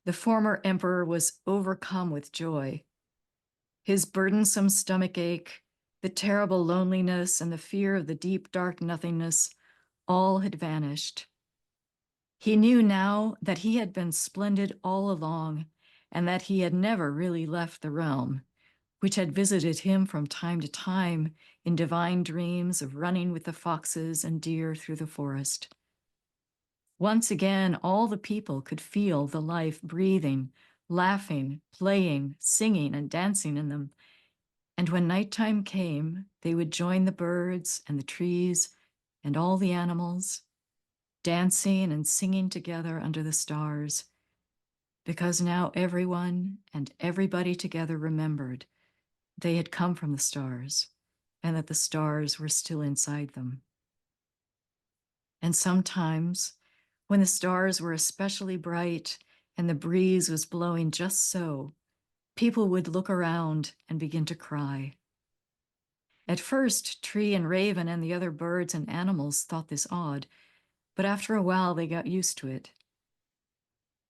the former emperor was overcome with joy. His burdensome stomachache, the terrible loneliness, and the fear of the deep, dark nothingness all had vanished. He knew now that he had been splendid all along, and that he had never really left the realm, which had visited him from time to time in divine dreams of running with the foxes and deer through the forest. Once again, all the people could feel the life breathing, laughing, playing, singing, and dancing in them. And when nighttime came, they would join the birds and the trees and all the animals, dancing and singing together under the stars, because now everyone and everybody together remembered they had come from the stars and that the stars were still inside them. And sometimes, when the stars were especially bright and the breeze was blowing just so, people would look around and begin to cry. At first, Tree and Raven and the other birds and animals thought this odd, but after a while they got used to it.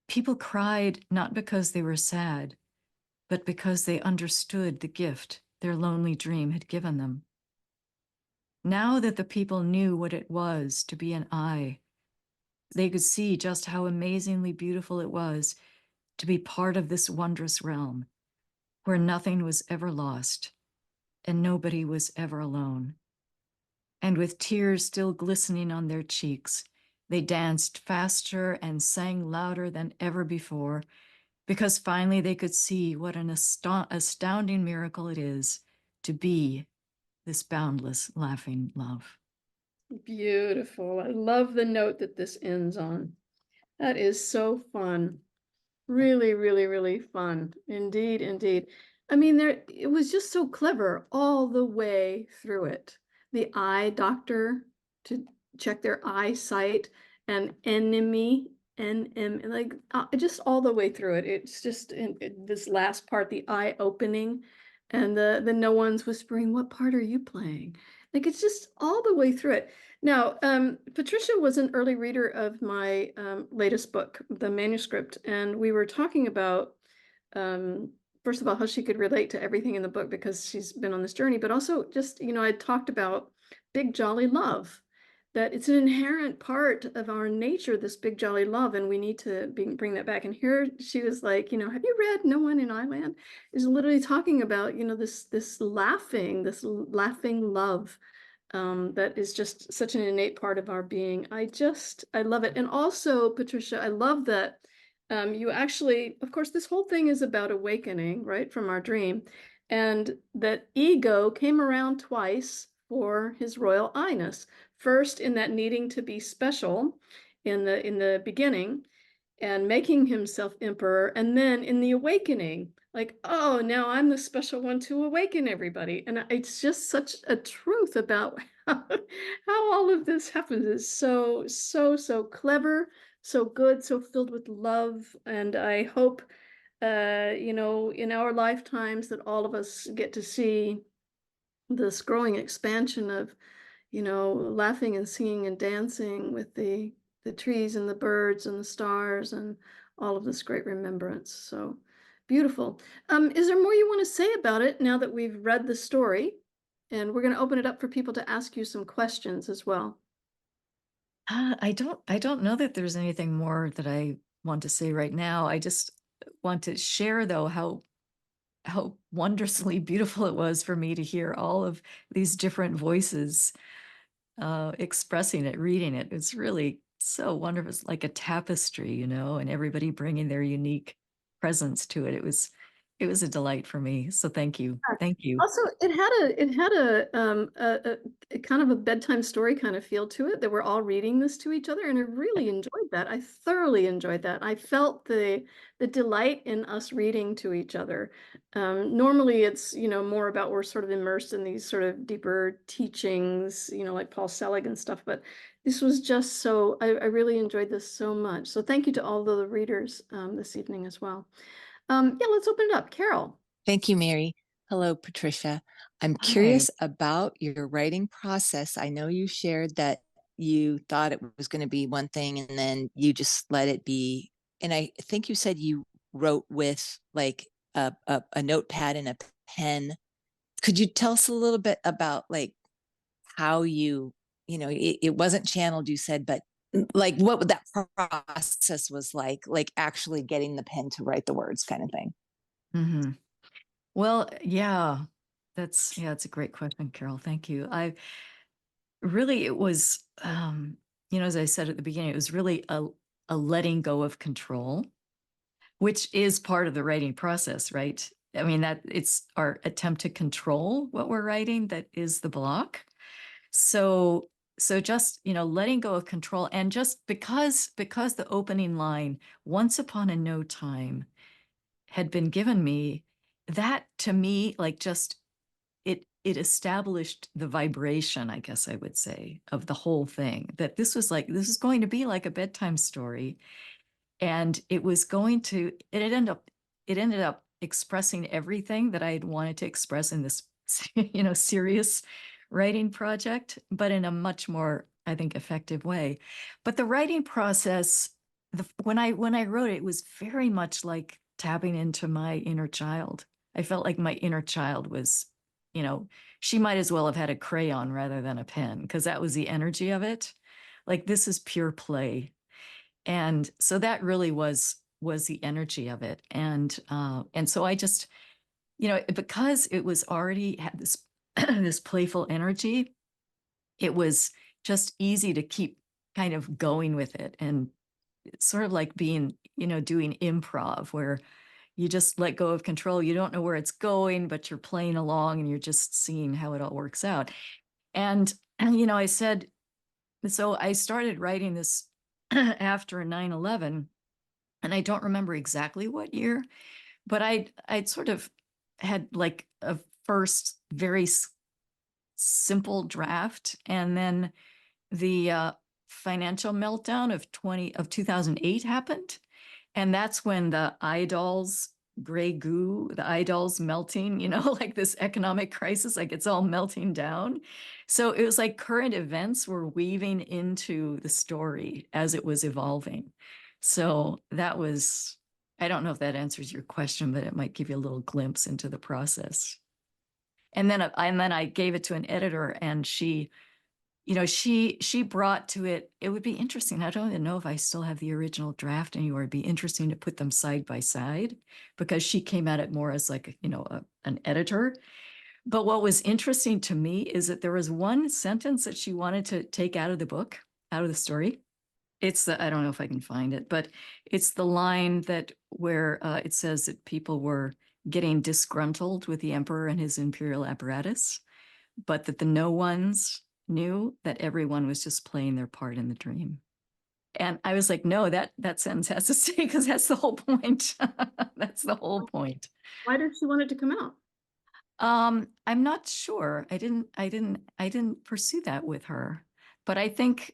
People cried not because they were sad, but because they understood the gift their lonely dream had given them. Now that the people knew what it was to be an eye, they could see just how amazingly beautiful it was to be part of this wondrous realm, where nothing was ever lost and nobody was ever alone. And with tears still glistening on their cheeks, they danced faster and sang louder than ever before, because finally they could see what an astounding miracle it is to be this boundless, laughing love. Beautiful. I love the note that this ends on. That is so fun. Really, really, really fun. Indeed, indeed. I mean, it was just so clever all the way through it. The eye doctor to check their eyesight, and enemy, like just all the way through it. It's just in this last part, the eye opening, and the no one's whispering, "What part are you playing?" Like it's just all the way through it. Now, Patricia was an early reader of my latest book, the manuscript, and we were talking about, first of all, how she could relate to everything in the book because she's been on this journey, but also just, I talked about big jolly love, that it's an inherent part of our nature, this big jolly love, and we need to bring that back. And here she was like, have you read No One in Island? Is literally talking about, this laughing love. That is just such an innate part of our being. I love it. And also, Patricia, I love that you actually, of course, this whole thing is about awakening, right, from our dream, and that ego came around twice for his royal highness. First, in that needing to be special in the beginning, and making himself emperor, and then in the awakening, like, oh, now I'm the special one to awaken everybody. And it's just such a truth about how all of this happens. Is so clever, so good, so filled with love. And I hope in our lifetimes that all of us get to see this growing expansion of laughing and singing and dancing with the trees and the birds and the stars and all of this great remembrance. So beautiful. Is there more you want to say about it now that we've read the story? And we're going to open it up for people to ask you some questions as well. I don't know that there's anything more that I want to say right now. I just want to share, though, how wondrously beautiful it was for me to hear all of these different voices expressing it, reading it. It's really so wonderful. It's like a tapestry, and everybody bringing their unique presence to it. It was a delight for me. So thank you. Thank you. Also, it had a kind of a bedtime story kind of feel to it, that we're all reading this to each other, and I really enjoyed that. I thoroughly enjoyed that. I felt the delight in us reading to each other. Normally it's, more about, we're sort of immersed in these sort of deeper teachings, like Paul Selig and stuff, but this was just so, I really enjoyed this so much. So thank you to all the readers this evening as well. Yeah, let's open it up. Carol. Thank you, Mary. Hello, Patricia. I'm Hi. curious about your writing process. I know you shared that you thought it was going to be one thing and then you just let it be. And I think you said you wrote with like a notepad and a pen. Could you tell us a little bit about like how it wasn't channeled, you said, but like what that process was like actually getting the pen to write the words kind of thing? Mm-hmm. Well, yeah, it's a great question, Carol. Thank you. It was, as I said at the beginning, it was really a letting go of control, which is part of the writing process, right? I mean, that it's our attempt to control what we're writing that is the block. So just, letting go of control, and just because the opening line, once upon a no time, had been given me, that to me, like, just it established the vibration, I guess I would say, of the whole thing, that this is going to be like a bedtime story. And it ended up expressing everything that I had wanted to express in this serious writing project, but in a much more, I think, effective way. But the writing process, when I wrote it, it was very much like tapping into my inner child. I felt like my inner child was, she might as well have had a crayon rather than a pen, because that was the energy of it. Like, this is pure play. And so that really was the energy of it. And so I just, because it was already had this this playful energy, it was just easy to keep kind of going with it. And it's sort of like being, doing improv, where you just let go of control. You don't know where it's going, but you're playing along and you're just seeing how it all works out. And I said, so I started writing this after 9/11, and I don't remember exactly what year, but I'd sort of had like a first very simple draft, and then the financial meltdown of 2008 happened, and that's when the eyeballs, gray goo, the eyeballs melting, like this economic crisis, like it's all melting down. So it was like current events were weaving into the story as it was evolving. So that was, I don't know if that answers your question, but it might give you a little glimpse into the process. And then I gave it to an editor, and she brought to it, it would be interesting. I don't even know if I still have the original draft anywhere. It'd be interesting to put them side by side, because she came at it more as like, an editor. But what was interesting to me is that there was one sentence that she wanted to take out of the book, out of the story. I don't know if I can find it, but it's the line where it says that people were getting disgruntled with the emperor and his imperial apparatus, but that the no ones knew that everyone was just playing their part in the dream. And I was like, no, that sentence has to stay, because that's the whole point. That's the whole point. Why did she want it to come out? I'm not sure. I didn't pursue that with her. But I think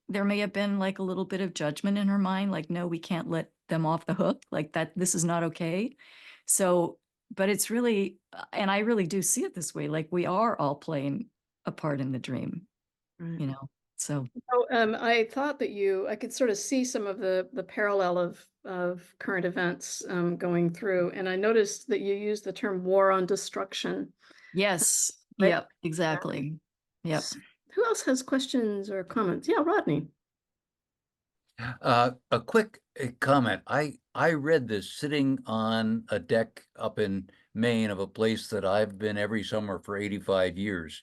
there may have been like a little bit of judgment in her mind, like, no, we can't let them off the hook, like that, this is not okay. So, but it's really, and I really do see it this way, like we are all playing a part in the dream, Right. So. So, I thought that I could sort of see some of the parallel of current events going through, and I noticed that you used the term war on destruction. Yes. Right. Yep. Exactly. Yep. Who else has questions or comments? Yeah, Rodney. A quick comment. I read this sitting on a deck up in Maine of a place that I've been every summer for 85 years.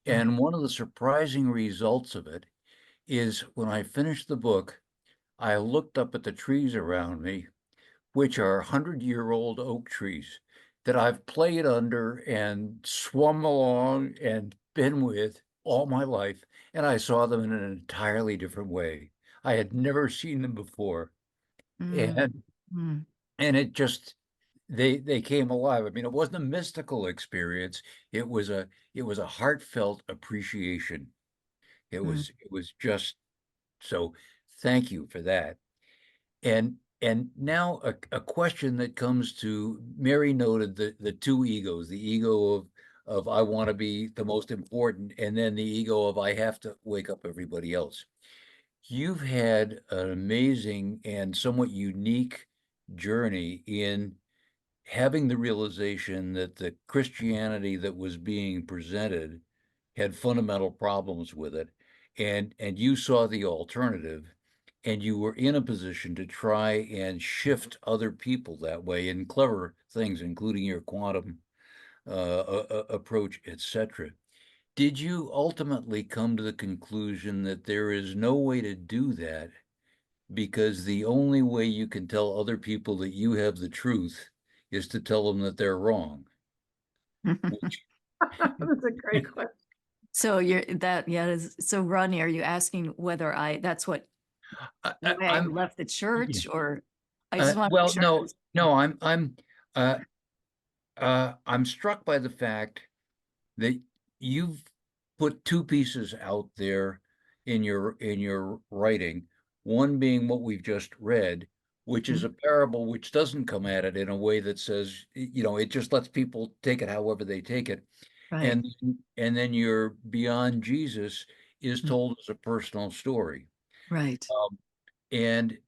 And one of the surprising results of it is when I finished the book, I looked up at the trees around me, which are 100-year-old oak trees that I've played under and swum along and been with all my life. And I saw them in an entirely different way. I had never seen them before. And Mm. it just they came alive. I mean, it wasn't a mystical experience. It was a heartfelt appreciation. It was just so, thank you for that. And And now a question that comes to Mary noted the two egos, the ego of I want to be the most important, and then the ego of I have to wake up everybody else. You've had an amazing and somewhat unique journey in having the realization that the Christianity that was being presented had fundamental problems with it, and you saw the alternative, and you were in a position to try and shift other people that way in clever things, including your quantum approach, etc. Did you ultimately come to the conclusion that there is no way to do that because the only way you can tell other people that you have the truth is to tell them that they're wrong? Which, That's a great question. So so Rodney, are you asking whether that's why I I'm left the yeah. church, or I just want to Well, make sure. no, uh, I'm struck by the fact that you've put two pieces out there in your writing, one being what we've just read, which is a parable which doesn't come at it in a way that says, it just lets people take it however they take it. Right. And then your Beyond Jesus is Mm. told as a personal story. Right. And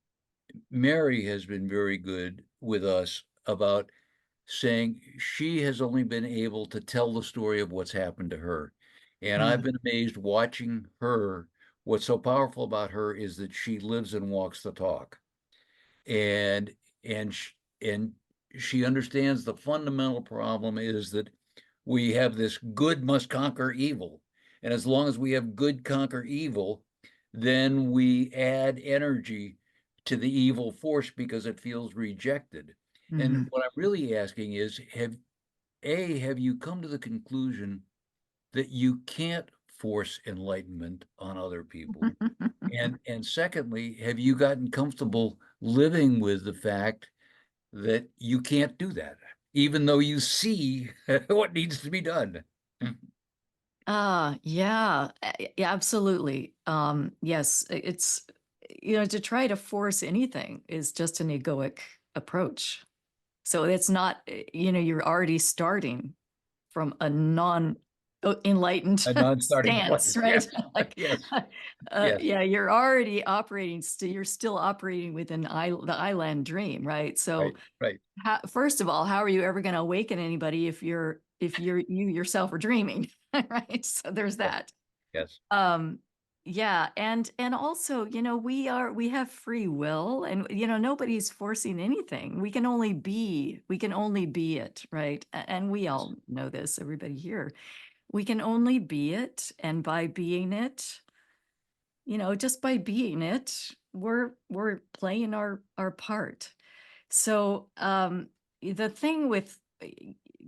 Mary has been very good with us about saying she has only been able to tell the story of what's happened to her. And I've Mm. been amazed watching her. What's so powerful about her is that she lives and walks the talk. And and sh- and she understands the fundamental problem is that we have this good must conquer evil. And as long as we have good conquer evil, then we add energy to the evil force because it feels rejected. And Mhm. what I'm really asking is, have you come to the conclusion that you can't force enlightenment on other people? And secondly, have you gotten comfortable living with the fact that you can't do that, even though you see what needs to be done? Yeah, yeah, absolutely. Yes, it's, to try to force anything is just an egoic approach. So it's not, you're already starting from a enlightened A non-starting stance, place. right? Yes. Like, Yes. Yes. yeah, you're already operating, you're still operating within the island dream, right? So Right. Right. first of all, how are you ever going to awaken anybody if you yourself are dreaming, right? So there's Yes. that. Yes. Yeah, and also, we have free will, and nobody's forcing anything. We can only be it, right? And we all know this, everybody here. We can only be it, and by being it, just by being it, we're playing our part. So the thing with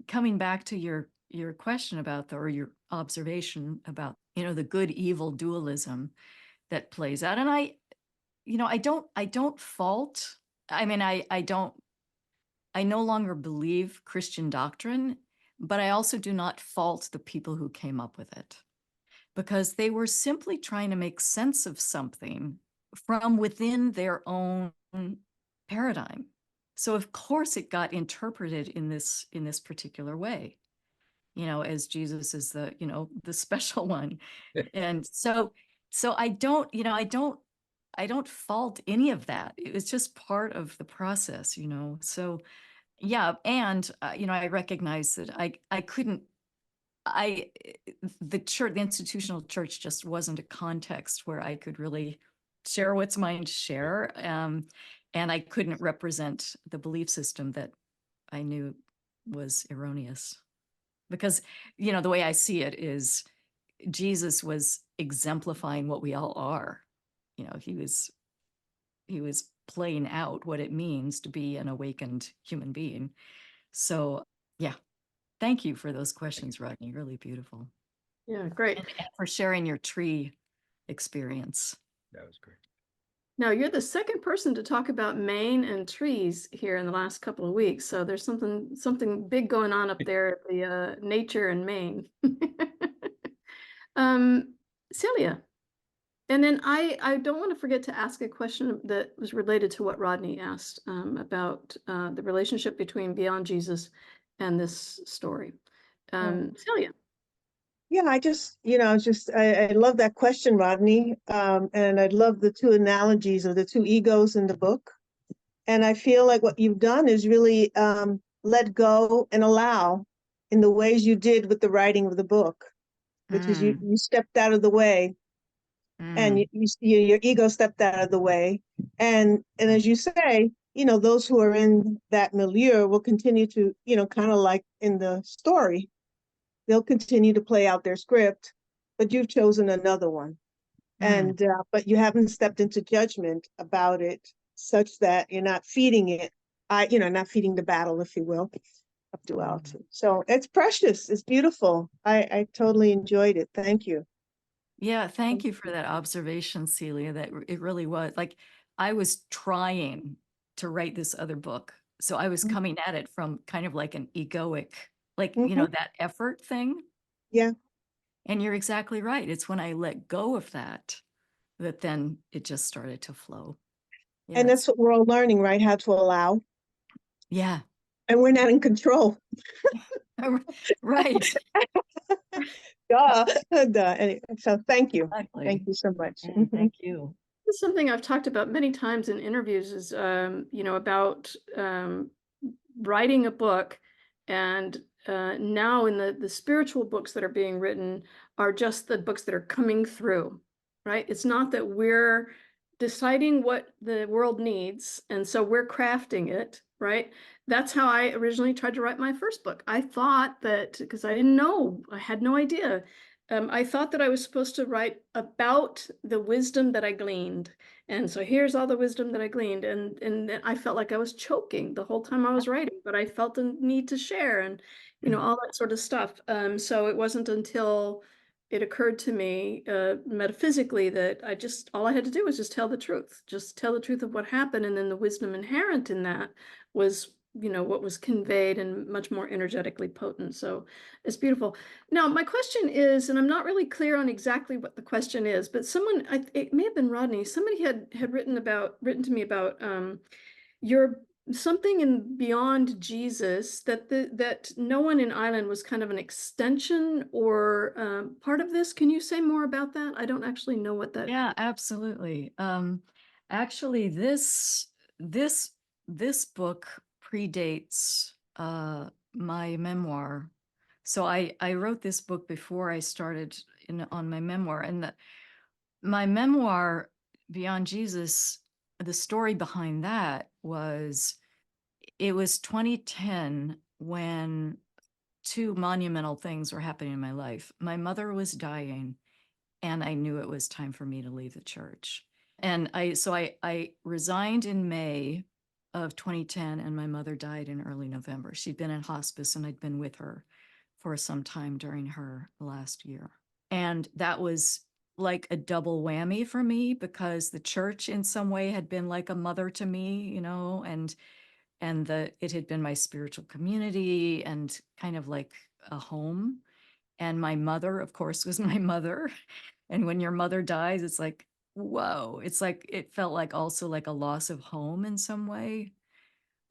coming back to your question about or your observation about the good evil dualism that plays out, and I don't fault. I mean, I no longer believe Christian doctrine, but I also do not fault the people who came up with it, because they were simply trying to make sense of something from within their own paradigm. So of course it got interpreted in this particular way, as Jesus is the special one. And so I don't fault any of that. It was just part of the process. So yeah, and I recognize that I couldn't I the church, the institutional church, just wasn't a context where I could really share what's mine to share. And I couldn't represent the belief system that I knew was erroneous. Because, the way I see it is Jesus was exemplifying what we all are. He was playing out what it means to be an awakened human being. So yeah, thank you for those questions, Rodney. Really beautiful. Yeah, great. And for sharing your tree experience. That was great. Now, you're the second person to talk about Maine and trees here in the last couple of weeks. So there's something big going on up there at the nature in Maine. Celia. And then I don't want to forget to ask a question that was related to what Rodney asked about the relationship between Beyond Jesus and this story. Celia. Yeah, I love that question, Rodney. And I love the two analogies of the two egos in the book. And I feel like what you've done is really let go and allow in the ways you did with the writing of the book, which is you stepped out of the way and your ego stepped out of the way. And as you say, those who are in that milieu will continue to, kind of like in the story, they'll continue to play out their script, but you've chosen another one. And but you haven't stepped into judgment about it such that you're not feeding it, not feeding the battle, if you will, of duality. So it's precious. It's beautiful. I totally enjoyed it. Thank you. Yeah, thank you for that observation, Celia. That it really was like I was trying to write this other book. So I was coming at it from kind of like an egoic, like, that effort thing. Yeah. And you're exactly right. It's when I let go of that then it just started to flow. And that's what we're all learning, right? How to allow. Yeah. And we're not in control. Right. Duh. Anyway, so thank you. Exactly. Thank you so much. Thank you. This is something I've talked about many times in interviews is, about writing a book. And now in the spiritual books that are being written are just the books that are coming through, right? It's not that we're deciding what the world needs, and so we're crafting it, right? That's how I originally tried to write my first book. I thought that, because I didn't know, I had no idea. I thought that I was supposed to write about the wisdom that I gleaned. And so here's all the wisdom that I gleaned. And I felt like I was choking the whole time I was writing, but I felt the need to share and, all that sort of stuff. So it wasn't until it occurred to me metaphysically that all I had to do was just tell the truth of what happened. And then the wisdom inherent in that was, what was conveyed and much more energetically potent. So it's beautiful. Now, my question is, and I'm not really clear on exactly what the question is, but it may have been Rodney, somebody had written to me about your something in Beyond Jesus, that No One in Island was kind of an extension or part of this. Can you say more about that? I don't actually know what that. Yeah, absolutely. Actually, this book predates my memoir. So I wrote this book before I started on my memoir, and my memoir, Beyond Jesus, the story behind that was, it was 2010 when two monumental things were happening in my life. My mother was dying, and I knew it was time for me to leave the church. And I resigned in May of 2010, and my mother died in early November. She'd been in hospice, and I'd been with her for some time during her last year. And that was like a double whammy for me, because the church in some way had been like a mother to me, and it had been my spiritual community and kind of like a home. And my mother, of course, was my mother. And when your mother dies, it's like, whoa, it's like, it felt like also like a loss of home in some way.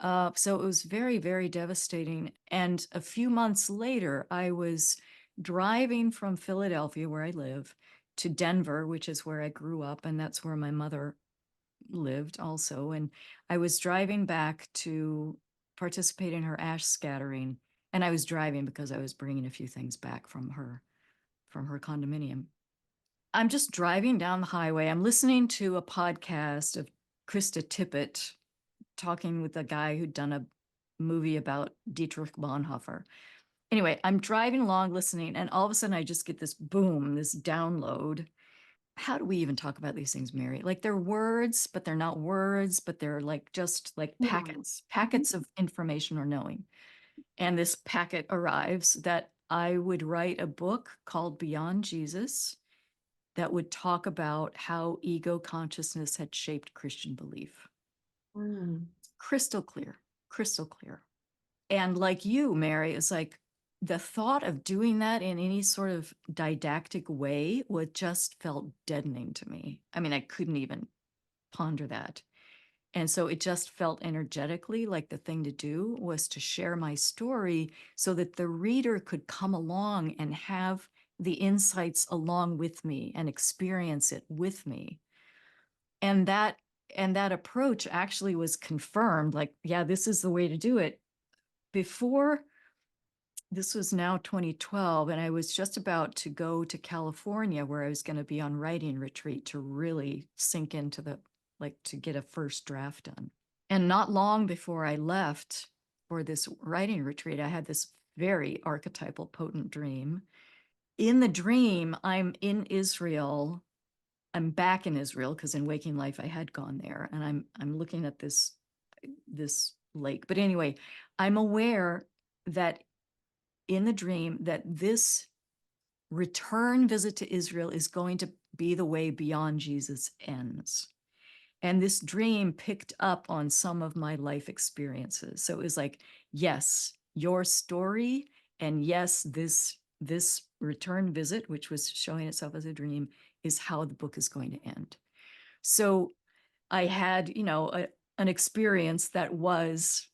So it was very, very devastating. And a few months later, I was driving from Philadelphia, where I live, to Denver, which is where I grew up. And that's where my mother lived also. And I was driving back to participate in her ash scattering. And I was driving because I was bringing a few things back from her condominium. I'm just driving down the highway. I'm listening to a podcast of Krista Tippett talking with a guy who'd done a movie about Dietrich Bonhoeffer. Anyway, I'm driving along listening, and all of a sudden I just get this boom, this download. How do we even talk about these things, Mary? Like, they're words, but they're not words, but they're like just like packets of information or knowing. And this packet arrives that I would write a book called Beyond Jesus that would talk about how ego consciousness had shaped Christian belief. Crystal clear, crystal clear. And like you, Mary, it's like, the thought of doing that in any sort of didactic way would just felt deadening to me. I mean, I couldn't even ponder that. And so it just felt energetically like the thing to do was to share my story so that the reader could come along and have the insights along with me and experience it with me. And that approach actually was confirmed, like, yeah, this is the way to do it. Before, this was now 2012, and I was just about to go to California where I was going to be on writing retreat to really sink into to get a first draft done. And not long before I left for this writing retreat, I had this very archetypal, potent dream. In the dream, I'm in Israel. I'm back in Israel because in waking life I had gone there, and I'm looking at this lake. But anyway, I'm aware that in the dream that this return visit to Israel is going to be the way beyond Jesus ends. And this dream picked up on some of my life experiences. So it was like, yes, your story, and yes, this return visit, which was showing itself as a dream, is how the book is going to end. So I had, an experience that was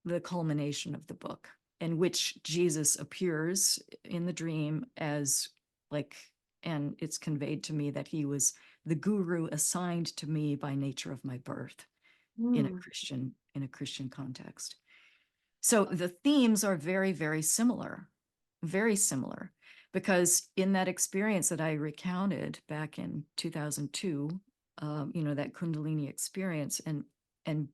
the culmination of the book, in which Jesus appears in the dream as and it's conveyed to me that he was the guru assigned to me by nature of my birth in a Christian context. So the themes are very, very similar, because in that experience that I recounted back in 2002, that Kundalini experience and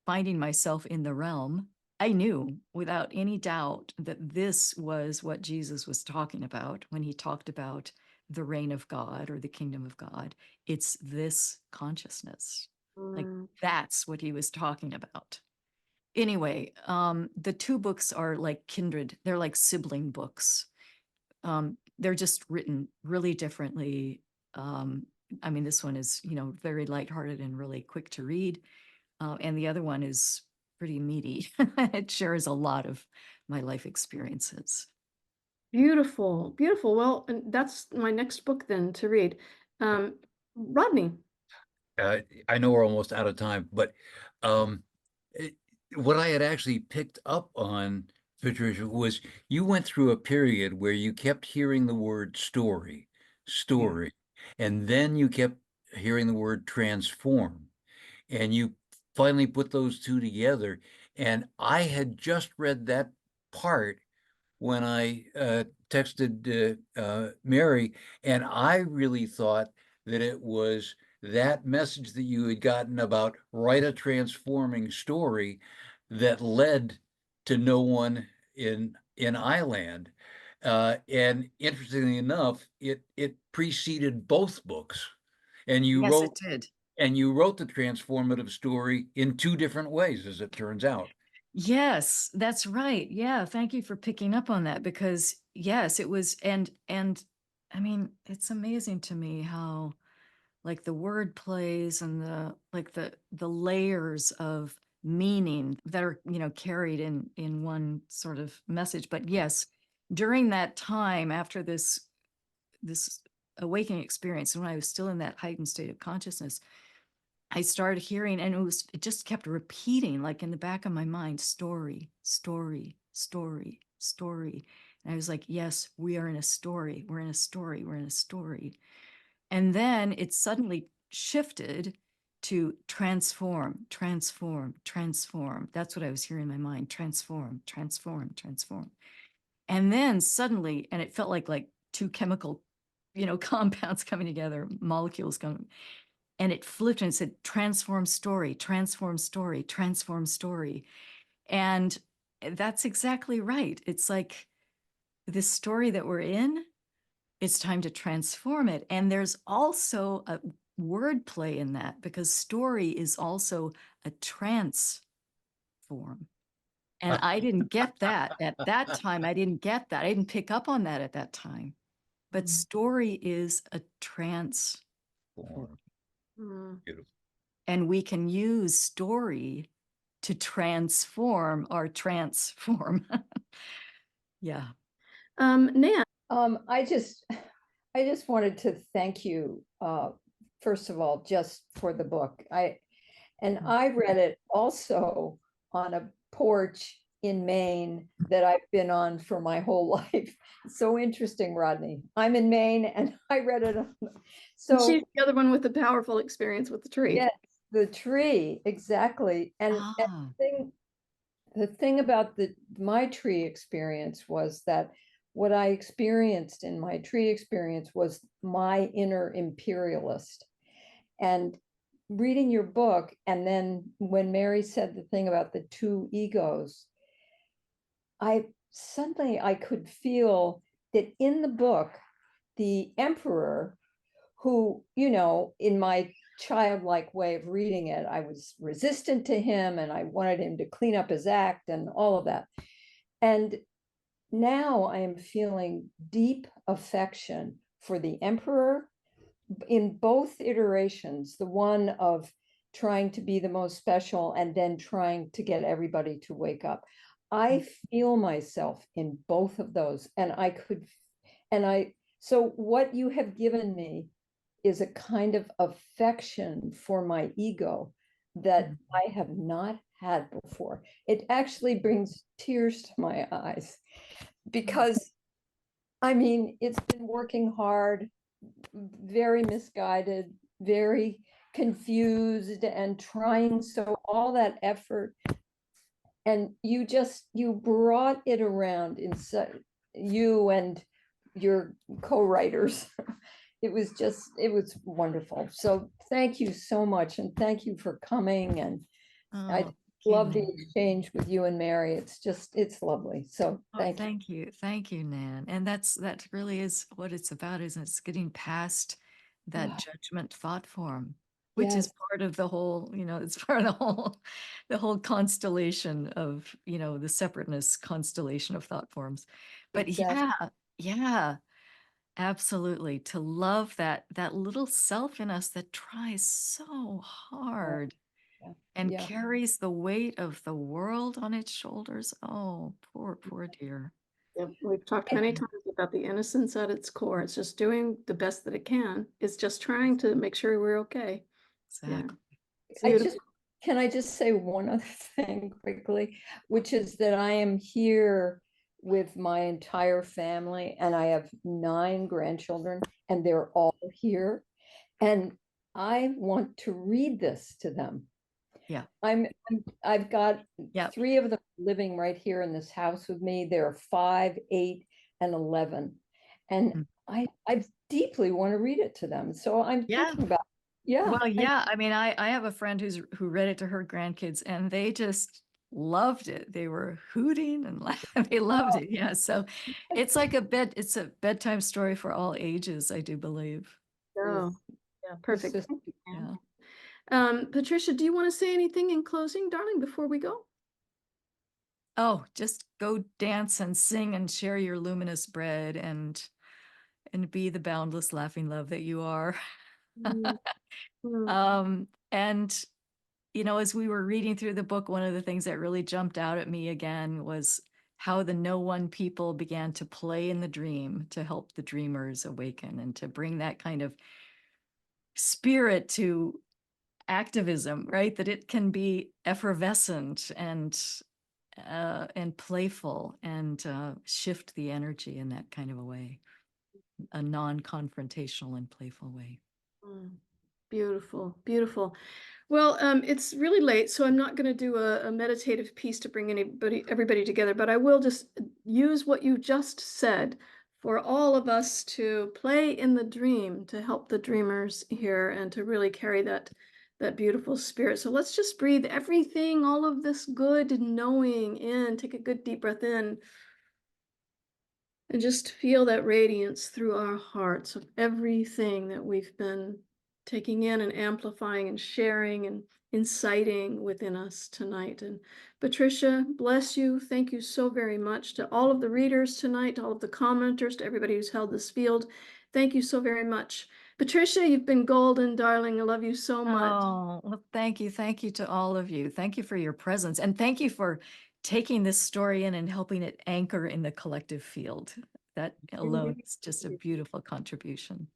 finding myself in the realm, I knew without any doubt that this was what Jesus was talking about when he talked about the reign of God or the kingdom of God. It's this consciousness. Like, that's what he was talking about. Anyway, the two books are like kindred. They're like sibling books. They're just written really differently. I mean, this one is, very lighthearted and really quick to read. And the other one is pretty meaty. It shares a lot of my life experiences. Beautiful, beautiful. Well, and that's my next book then to read. Rodney. I know we're almost out of time, but it, what I had actually picked up on, Patricia, was you went through a period where you kept hearing the word story, and then you kept hearing the word transform, and you finally put those two together. And I had just read that part when I texted Mary, and I really thought that it was that message that you had gotten about write a transforming story that led to No One in Island. And interestingly enough, it preceded both books, and you Yes, wrote it did. the transformative story in two different ways, as it turns out. Yes, that's right. Yeah, thank you for picking up on that, because yes, it was, and I mean, it's amazing to me how the word plays and the layers of meaning that are, carried in one sort of message. But yes, during that time after this awakening experience, when I was still in that heightened state of consciousness, I started hearing, and it just kept repeating, like in the back of my mind, story, story, story, story. And I was like, yes, we are in a story. We're in a story. We're in a story. And then it suddenly shifted to transform, transform, transform. That's what I was hearing in my mind. Transform, transform, transform. And then suddenly, and it felt like two chemical, compounds coming together, molecules coming, and it flipped and it said, transform story, transform story, transform story. And that's exactly right. It's like this story that we're in, it's time to transform it. And there's also a wordplay in that, because story is also a transform. And I didn't get that at that time. I didn't get that. I didn't pick up on that at that time. But story is a transform. Beautiful. And we can use story to transform our transform. Yeah. Nan. I just wanted to thank you, first of all, just for the book. I read it also on a porch in Maine that I've been on for my whole life. It's so interesting, Rodney. I'm in Maine and I read it. So She's the other one with the powerful experience with the tree. yes, the tree, exactly. And Ah. the thing about my tree experience was that what I experienced in my tree experience was my inner imperialist. And reading your book, and then when Mary said the thing about the two egos, I could feel that in the book, the emperor, who, in my childlike way of reading it, I was resistant to him and I wanted him to clean up his act and all of that. And now I am feeling deep affection for the emperor in both iterations, the one of trying to be the most special and then trying to get everybody to wake up. I feel myself in both of those. So what you have given me is a kind of affection for my ego that I have not had before. It actually brings tears to my eyes because, I mean, it's been working hard, very misguided, very confused and trying, so all that effort, and you brought it around in you and your co-writers. It was wonderful. So thank you so much, and thank you for coming, and I love the exchange with you and Mary. It's lovely. So Thank you. Thank you, Nan. And that really is what it's about, isn't it? It's getting past that judgment thought form, which is part of the whole, it's part of the whole constellation of, the separateness constellation of thought forms. But yeah, absolutely. To love that little self in us that tries so hard and carries the weight of the world on its shoulders. Oh, poor dear. Yep. We've talked many times about the innocence at its core. It's just doing the best that it can. It's just trying to make sure we're okay. Exactly. Yeah. Can I just say one other thing quickly, which is that I am here with my entire family, and I have 9 grandchildren, and they're all here. And I want to read this to them. Yeah. I've got 3 of them living right here in this house with me. They're 5, 8, and 11. And I deeply want to read it to them. So I'm thinking about, Well, yeah. I mean, I have a friend who read it to her grandkids, and they just loved it. They were hooting and laughing. They loved it. Yeah. So it's like it's a bedtime story for all ages, I do believe. Oh, yeah, perfect. Yeah. Patricia, do you want to say anything in closing, darling, before we go? Oh, just go dance and sing and share your luminous bread and be the boundless laughing love that you are. And as we were reading through the book, one of the things that really jumped out at me again was how the no one people began to play in the dream to help the dreamers awaken and to bring that kind of spirit to activism, right? That it can be effervescent and playful and shift the energy in that kind of a way, a non-confrontational and playful way. Beautiful, beautiful. Well, it's really late, so I'm not going to do a meditative piece to bring everybody together, but I will just use what you just said for all of us to play in the dream to help the dreamers here and to really carry that beautiful spirit. So let's just breathe everything, all of this good knowing in, take a good deep breath in, and just feel that radiance through our hearts of everything that we've been taking in and amplifying and sharing and inciting within us tonight. And Patricia, bless you. Thank you so very much to all of the readers tonight, to all of the commenters, to everybody who's held this field. Thank you so very much. Patricia, you've been golden, darling. I love you so much. Oh, well, thank you. Thank you to all of you. Thank you for your presence. And thank you for taking this story in and helping it anchor in the collective field. That alone is just a beautiful contribution.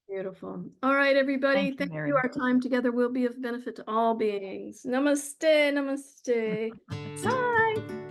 Beautiful. All right, everybody. Thank you, Thank Mary. you. Our time together will be of benefit to all beings. Namaste. Namaste. Bye.